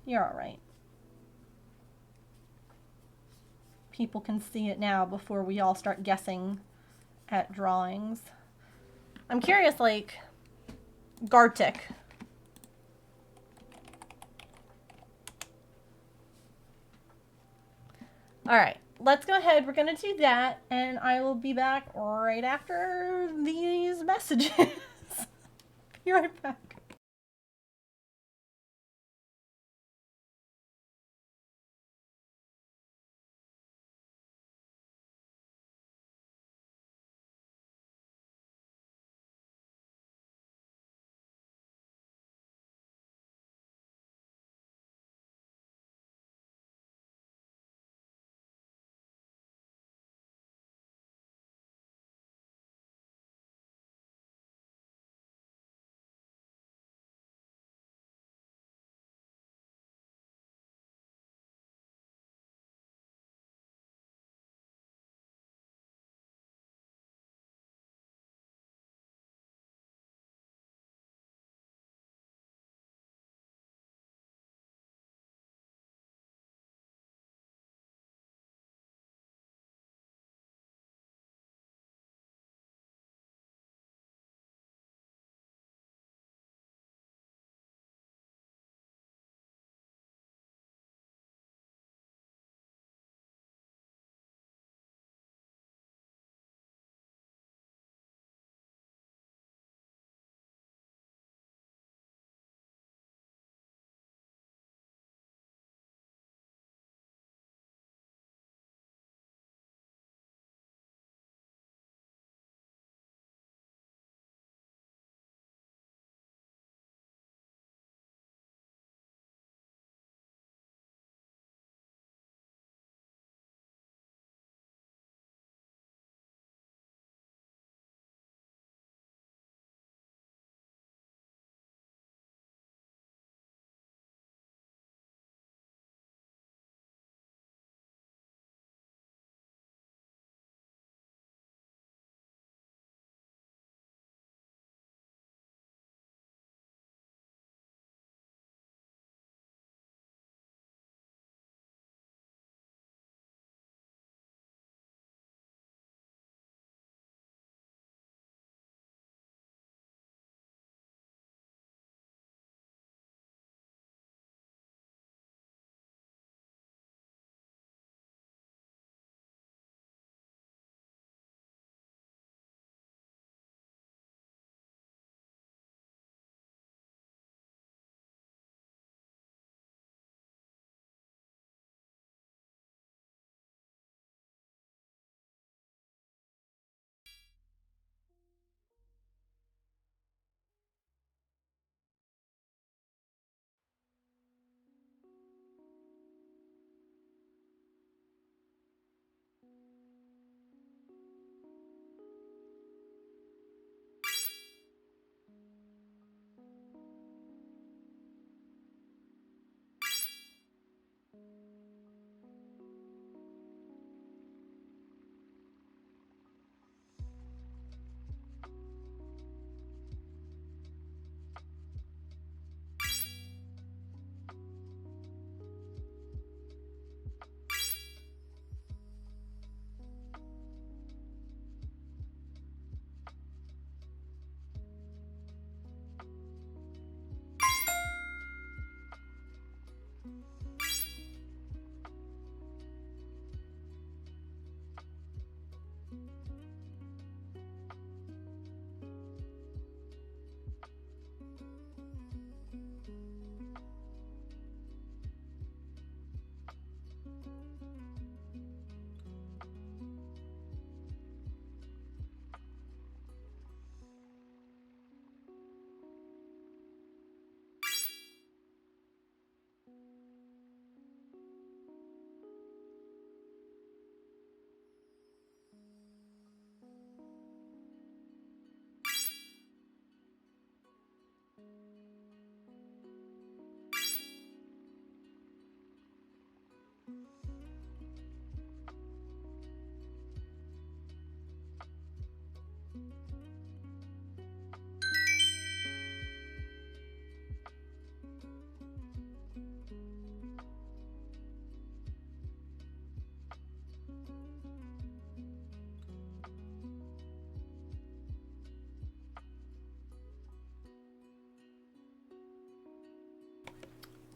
You're all right. People can see it now before we all start guessing at drawings. I'm curious, like, Gartic. All right, let's go ahead. We're going to do that, and I will be back right after these messages. Be right back.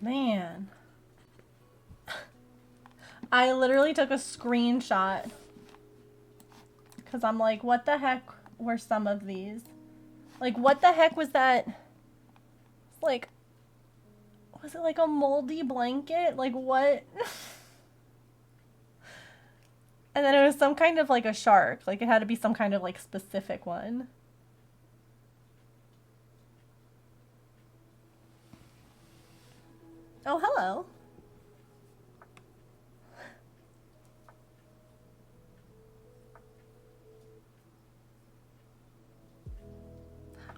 Man. I literally took a screenshot because I'm like, what the heck were some of these? Like, what the heck was that? Like, was it like a moldy blanket? Like, what? And then it was some kind of like a shark. Like, it had to be some kind of like specific one. Oh, hello.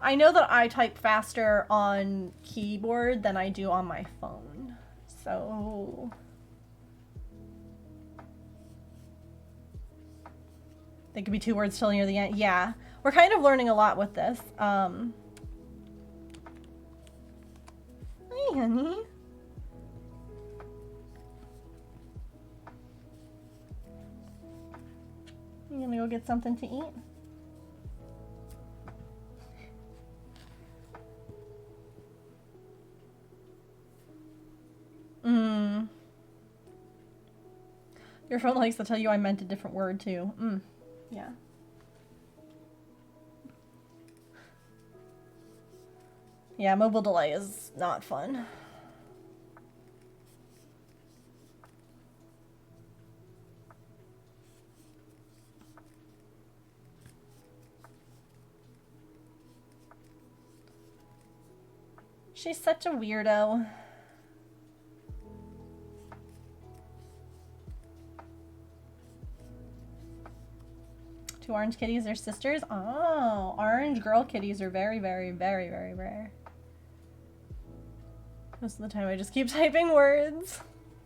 I know that I type faster on keyboard than I do on my phone. So they could be 2 words till near the end. Yeah. We're kind of learning a lot with this. Hi, honey. You gonna go get something to eat? Your phone likes to tell you I meant a different word too. Yeah. Yeah, mobile delay is not fun. She's such a weirdo. Two orange kitties are sisters? Oh, orange girl kitties are very, very, very, very rare. Most of the time I just keep typing words.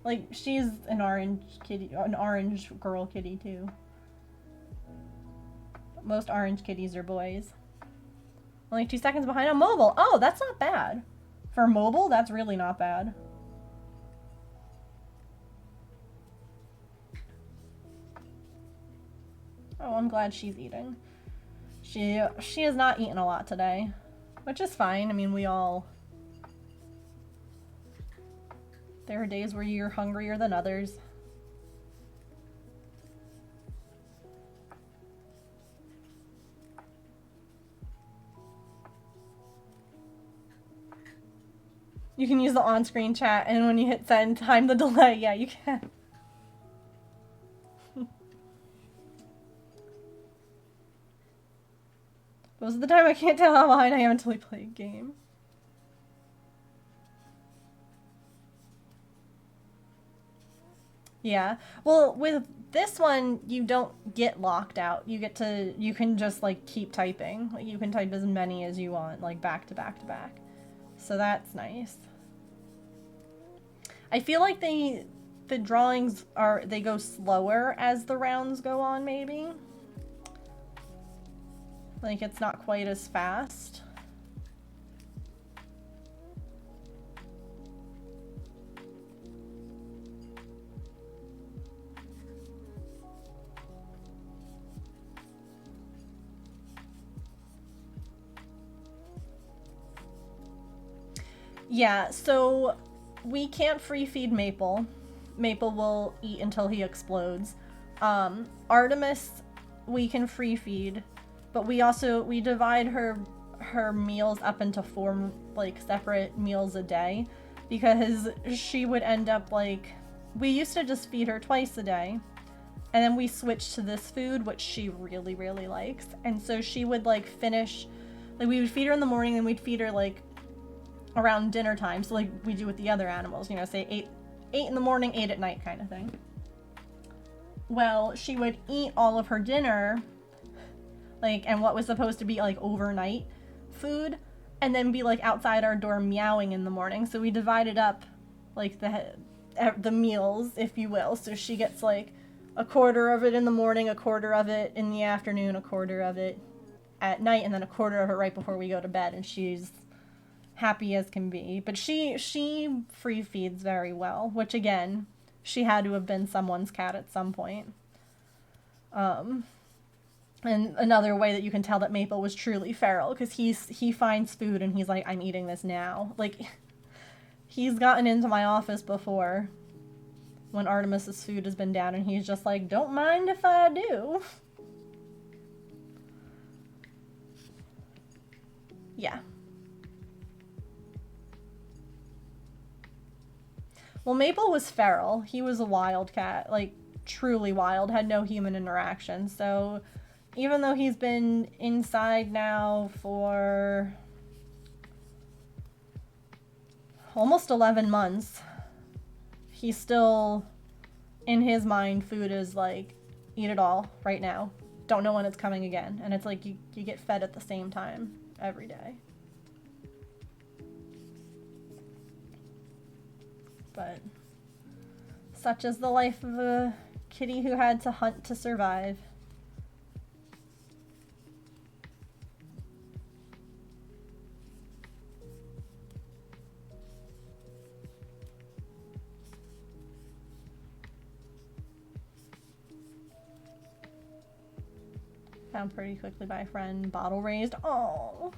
Like, she's an orange kitty, an orange girl kitty too. Most orange kitties are boys. Only 2 seconds behind on mobile. Oh, that's not bad. For mobile, that's really not bad. Oh, I'm glad she's eating. She has not eaten a lot today, which is fine. I mean, we all... There are days where you're hungrier than others. You can use the on-screen chat, and when you hit send, time the delay. Yeah, you can. Most of the time I can't tell how behind I am until we play a game. Yeah. Well, with this one, you don't get locked out. You can just like keep typing. Like, you can type as many as you want, like back to back to back. So that's nice. I feel like the drawings they go slower as the rounds go on, maybe. Like, it's not quite as fast. Yeah, so we can't free feed Maple. Maple will eat until he explodes. Artemis, we can free feed. But we divide her meals up into 4 like separate meals a day, because she would end up like, we used to just feed her twice a day, and then we switched to this food, which she really, really likes. And so she would like finish, like we would feed her in the morning and we'd feed her like around dinner time. So like we do with the other animals, you know, say 8 in the morning, 8 at night kind of thing. Well, she would eat all of her dinner, like, and what was supposed to be like overnight food, and then be like outside our door meowing in the morning. So we divided up like the meals, if you will. So she gets like a quarter of it in the morning, a quarter of it in the afternoon, a quarter of it at night, and then a quarter of it right before we go to bed, and she's happy as can be. But she free feeds very well, which again, she had to have been someone's cat at some point. And another way that you can tell that Maple was truly feral, because he finds food and he's like, I'm eating this now. Like, he's gotten into my office before when Artemis's food has been down, and he's just like, don't mind if I do. Yeah. Well, Maple was feral. He was a wild cat, like, truly wild, had no human interaction. So even though he's been inside now for almost 11 months, he's still, in his mind, food is like, eat it all right now. Don't know when it's coming again. And it's like you get fed at the same time every day. But such is the life of a kitty who had to hunt to survive. Found pretty quickly by a friend. Bottle raised. Oh.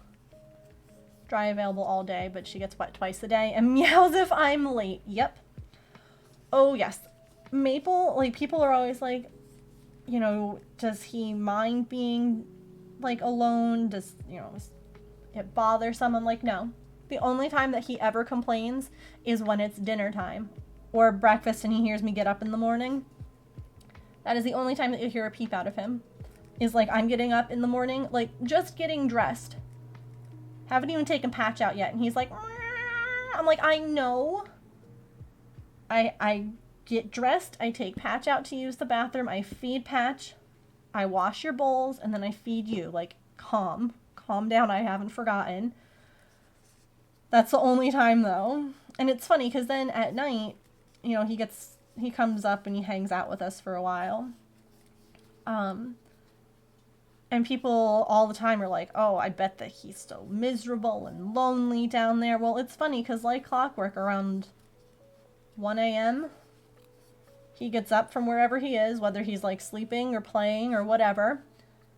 Dry available all day, but she gets wet twice a day and meows if I'm late. Yep. Oh, yes. Maple, like, people are always like, you know, does he mind being, like, alone? Does, you know, it bother someone? Like, no. The only time that he ever complains is when it's dinner time or breakfast and he hears me get up in the morning. That is the only time that you hear a peep out of him. Is like, I'm getting up in the morning, like, just getting dressed. Haven't even taken Patch out yet. And he's like, I'm like, I know. I get dressed, I take Patch out to use the bathroom, I feed Patch, I wash your bowls, and then I feed you. Like, calm down, I haven't forgotten. That's the only time, though. And it's funny, because then at night, you know, he comes up and he hangs out with us for a while. And people all the time are like, oh, I bet that he's so miserable and lonely down there. Well, it's funny, because like clockwork, around 1 a.m., he gets up from wherever he is, whether he's like sleeping or playing or whatever.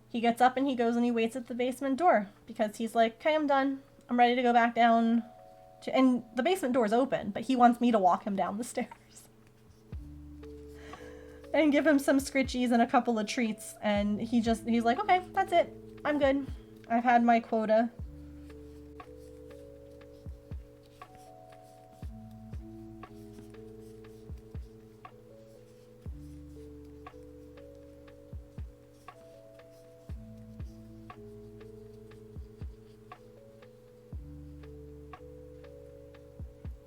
He gets up and he goes and he waits at the basement door, because he's like, okay, I'm done. I'm ready to go back down. And the basement door's open, but he wants me to walk him down the stairs. And give him some scritchies and a couple of treats. And he's like, okay, that's it. I'm good. I've had my quota.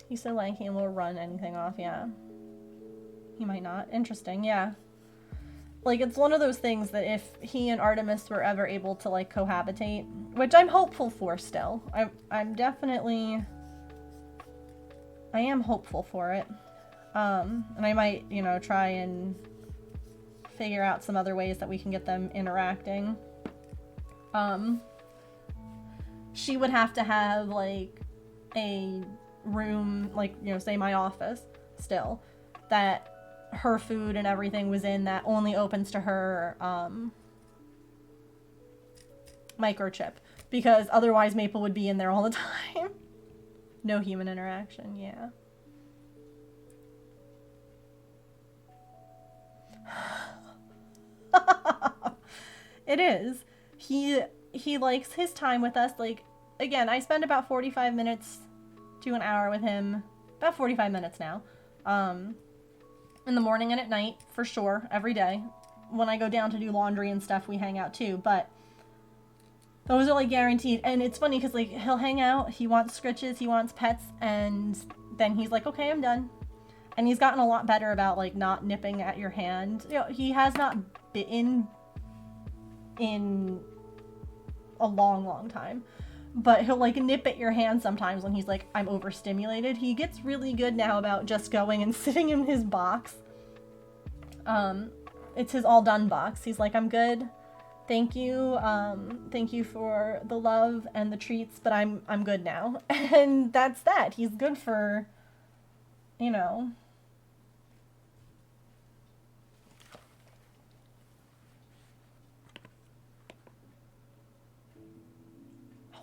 He's so lanky and will run anything off, yeah. He might not. Interesting, yeah. Like, it's one of those things that if he and Artemis were ever able to, like, cohabitate, which I'm hopeful for still. I am hopeful for it. And I might, you know, try and figure out some other ways that we can get them interacting. She would have to have, like, a room, like, you know, say my office still, that her food and everything was in, that only opens to her microchip, because otherwise Maple would be in there all the time. No human interaction, yeah. It is. He likes his time with us. Like, again, I spend about 45 minutes to an hour with him, about 45 minutes now, in the morning and at night, for sure, every day. When I go down to do laundry and stuff, we hang out too, but those are, like, guaranteed. And it's funny, because, like, he'll hang out, he wants scritches, he wants pets, and then he's like, okay, I'm done. And he's gotten a lot better about, like, not nipping at your hand. You know, he has not bitten in a long, long time. but he'll like nip at your hand sometimes when he's like, I'm overstimulated. He gets really good now about just going and sitting in his box. It's his all done box. He's like, I'm good. Thank you. Thank you for the love and the treats, but I'm good now. And that's that. He's good for, you know.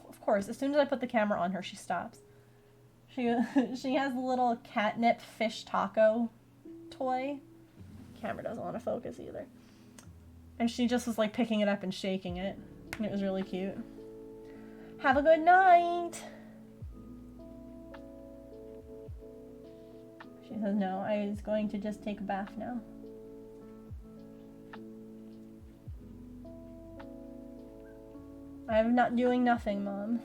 Of course, as soon as I put the camera on her, she stops. She has a little catnip fish taco toy. Camera doesn't want to focus either. And she just was like picking it up and shaking it. And it was really cute. Have a good night. She says, no, I was going to just take a bath now. I'm not doing nothing, Mom.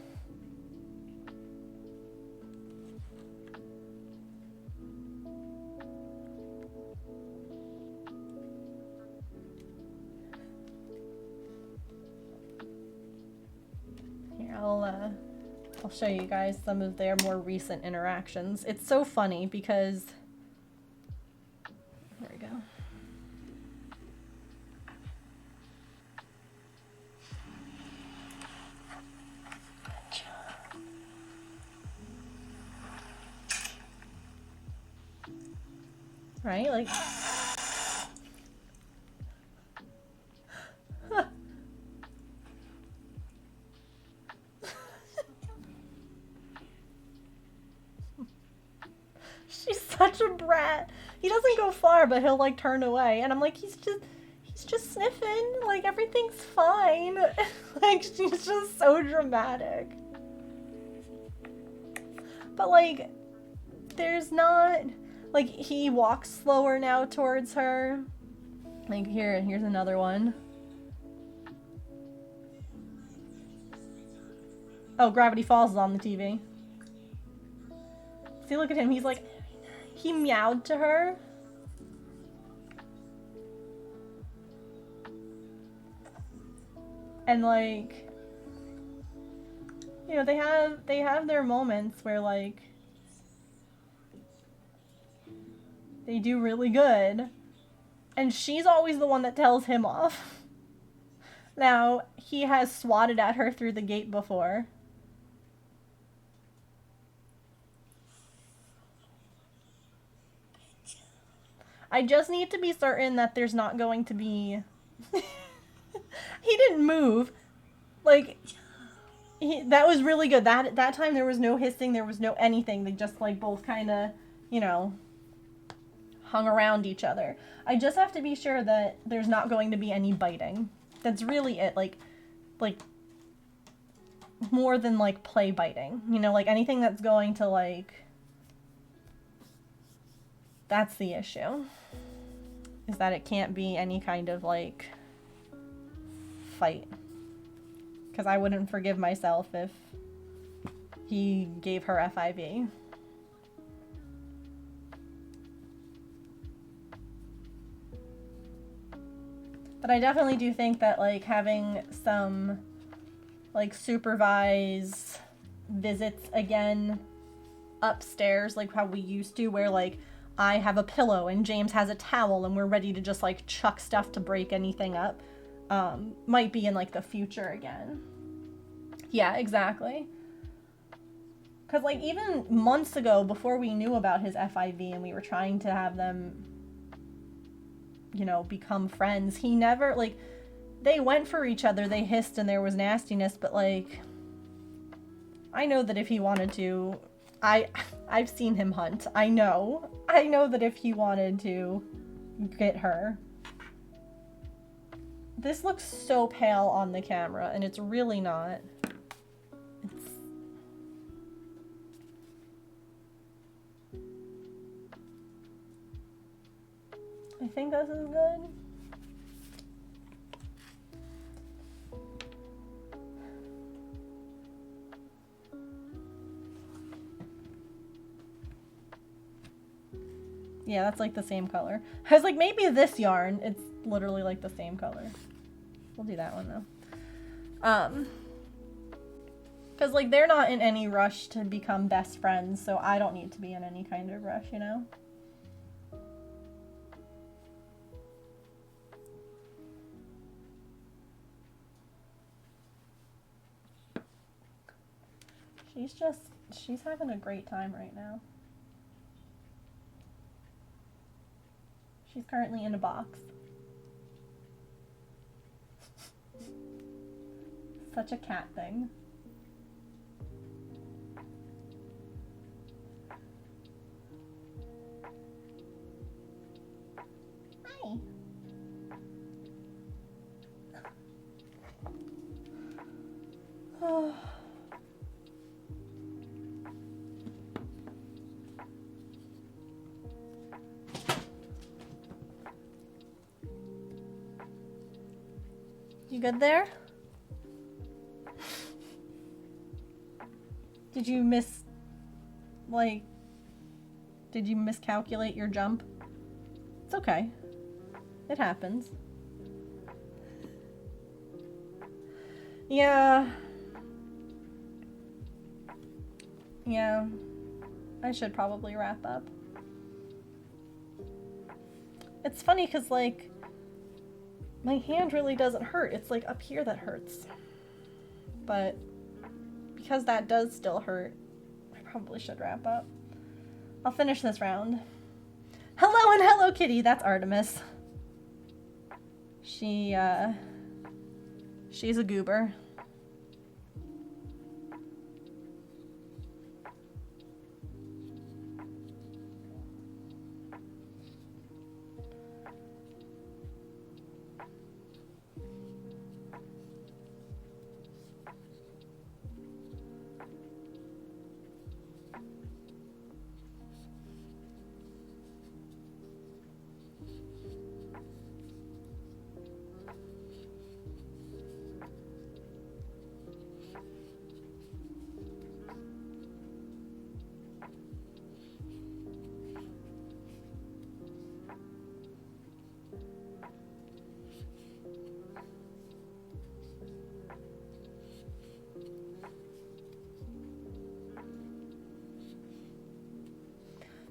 I'll show you guys some of their more recent interactions. It's so funny because, there we go. Right? Like, she's such a brat. He doesn't go far, but he'll like turn away. And I'm like, he's just sniffing. Like, everything's fine. Like, she's just so dramatic. But like, there's not, like, he walks slower now towards her. Like, here's another one. Oh, Gravity Falls is on the TV. See, look at him. He's like, he meowed to her. And like, you know, they have their moments where like they do really good. And she's always the one that tells him off. Now, he has swatted at her through the gate before. I just need to be certain that there's not going to be... He didn't move. Like, that was really good. That time there was no hissing, there was no anything. They just, like, both kind of, you know, hung around each other. I just have to be sure that there's not going to be any biting. That's really it. Like, more than, like, play biting. You know, like, anything that's going to, like... That's the issue. Is that it can't be any kind of, like, fight. Because I wouldn't forgive myself if he gave her FIV. But I definitely do think that, like, having some, like, supervised visits again upstairs, like how we used to, where, like, I have a pillow and James has a towel and we're ready to just, like, chuck stuff to break anything up, might be in, like, the future again. Yeah, exactly. Because, like, even months ago, before we knew about his FIV and we were trying to have them, you know, become friends, he never, like, they went for each other, they hissed and there was nastiness, but, like, I know that if he wanted to, I've seen him hunt. I know that if he wanted to get her. This looks so pale on the camera, and it's really not. I think this is good. Yeah, that's like the same color. I was like, maybe this yarn. It's literally like the same color. We'll do that one though. Because, like, they're not in any rush to become best friends, so I don't need to be in any kind of rush, you know? She's having a great time right now. She's currently in a box. Such a cat thing. Hi. Oh. You good there? Did you miscalculate your jump? It's okay. It happens. Yeah. Yeah. I should probably wrap up. It's funny because, like, my hand really doesn't hurt. It's, like, up here that hurts. But because that does still hurt, I probably should wrap up. I'll finish this round. Hello and Hello Kitty! That's Artemis. She's a goober.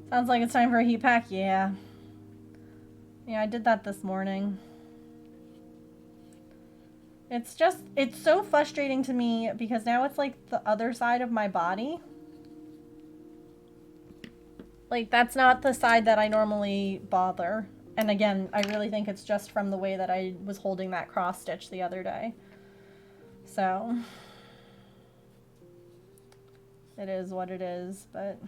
Sounds like it's time for a heat pack. Yeah. Yeah, I did that this morning. It's so frustrating to me because now it's like the other side of my body. Like, that's not the side that I normally bother. And again, I really think it's just from the way that I was holding that cross stitch the other day. So, it is what it is, but...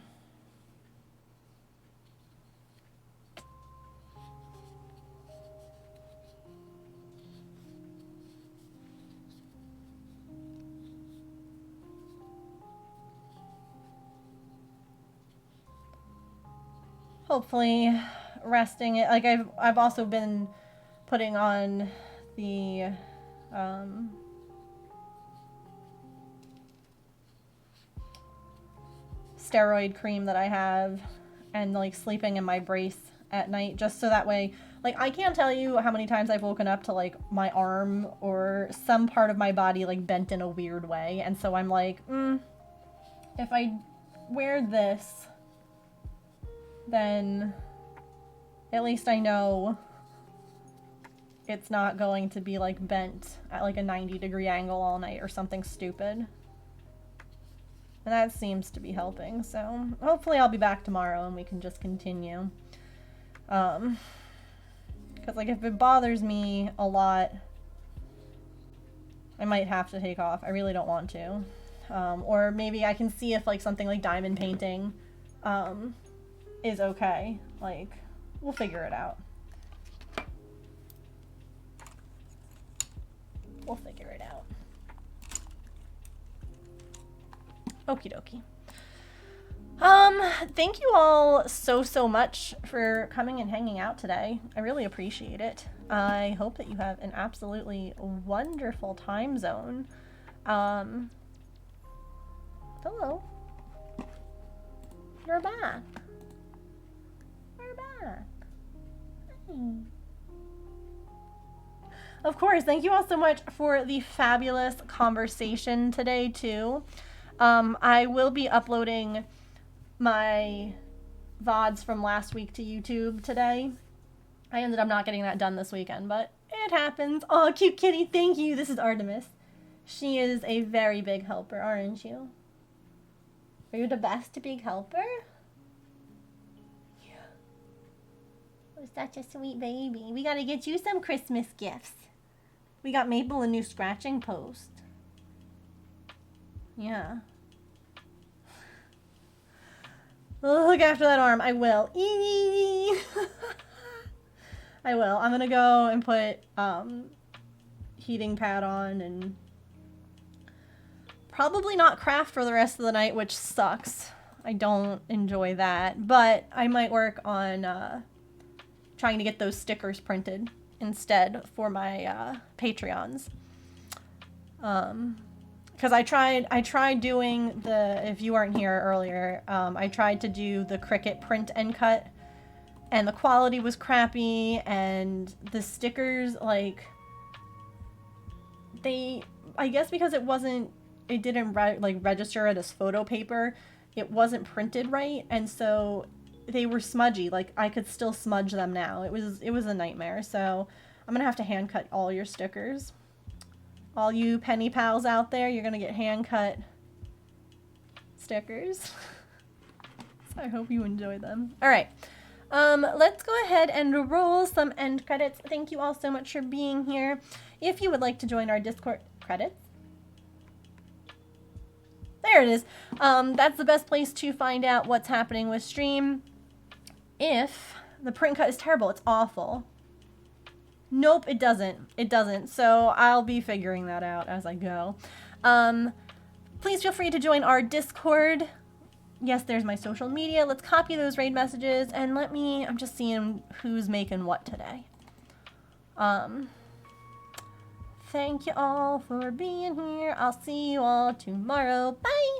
hopefully resting it. Like, I've also been putting on the steroid cream that I have and, like, sleeping in my brace at night just so that way, like, I can't tell you how many times I've woken up to, like, my arm or some part of my body, like, bent in a weird way. And so I'm like, if I wear this, then at least I know it's not going to be, like, bent at, like, a 90-degree angle all night or something stupid. And that seems to be helping, so hopefully I'll be back tomorrow and we can just continue. Because, like, if it bothers me a lot, I might have to take off. I really don't want to. Or maybe I can see if, like, something like diamond painting, is okay. Like, we'll figure it out. We'll figure it out. Okie dokie. Thank you all so much for coming and hanging out today. I really appreciate it. I hope that you have an absolutely wonderful time zone. Hello. You're back. Of course, thank you all so much for the fabulous conversation today, too. I will be uploading my VODs from last week to YouTube today. I ended up not getting that done this weekend, but it happens. Oh, cute kitty, thank you. This is Artemis. She is a very big helper, aren't you? Are you the best big helper? Yeah. Oh, such a sweet baby. We gotta get you some Christmas gifts. We got Maple a new scratching post. Yeah. Look after that arm. I will. I will. I'm gonna go and put heating pad on and probably not craft for the rest of the night, which sucks. I don't enjoy that, but I might work on trying to get those stickers printed instead for my Patreons. Because I tried doing the, if you weren't here earlier, I tried to do the Cricut print and cut, and the quality was crappy, and the stickers, like, I guess because it didn't register it as photo paper, it wasn't printed right, and so they were smudgy. Like, I could still smudge them now. It was a nightmare, so I'm gonna have to hand cut all your stickers. All you penny pals out there, you're gonna get hand cut stickers. So I hope you enjoy them. All right, let's go ahead and roll some end credits. Thank you all so much for being here. If you would like to join our Discord credits, there it is. That's the best place to find out what's happening with stream. If the print cut is terrible, it's awful. Nope, it doesn't. It doesn't. So I'll be figuring that out as I go. Please feel free to join our Discord. Yes, there's my social media. Let's copy those raid messages and I'm just seeing who's making what today. Thank you all for being here. I'll see you all tomorrow. Bye!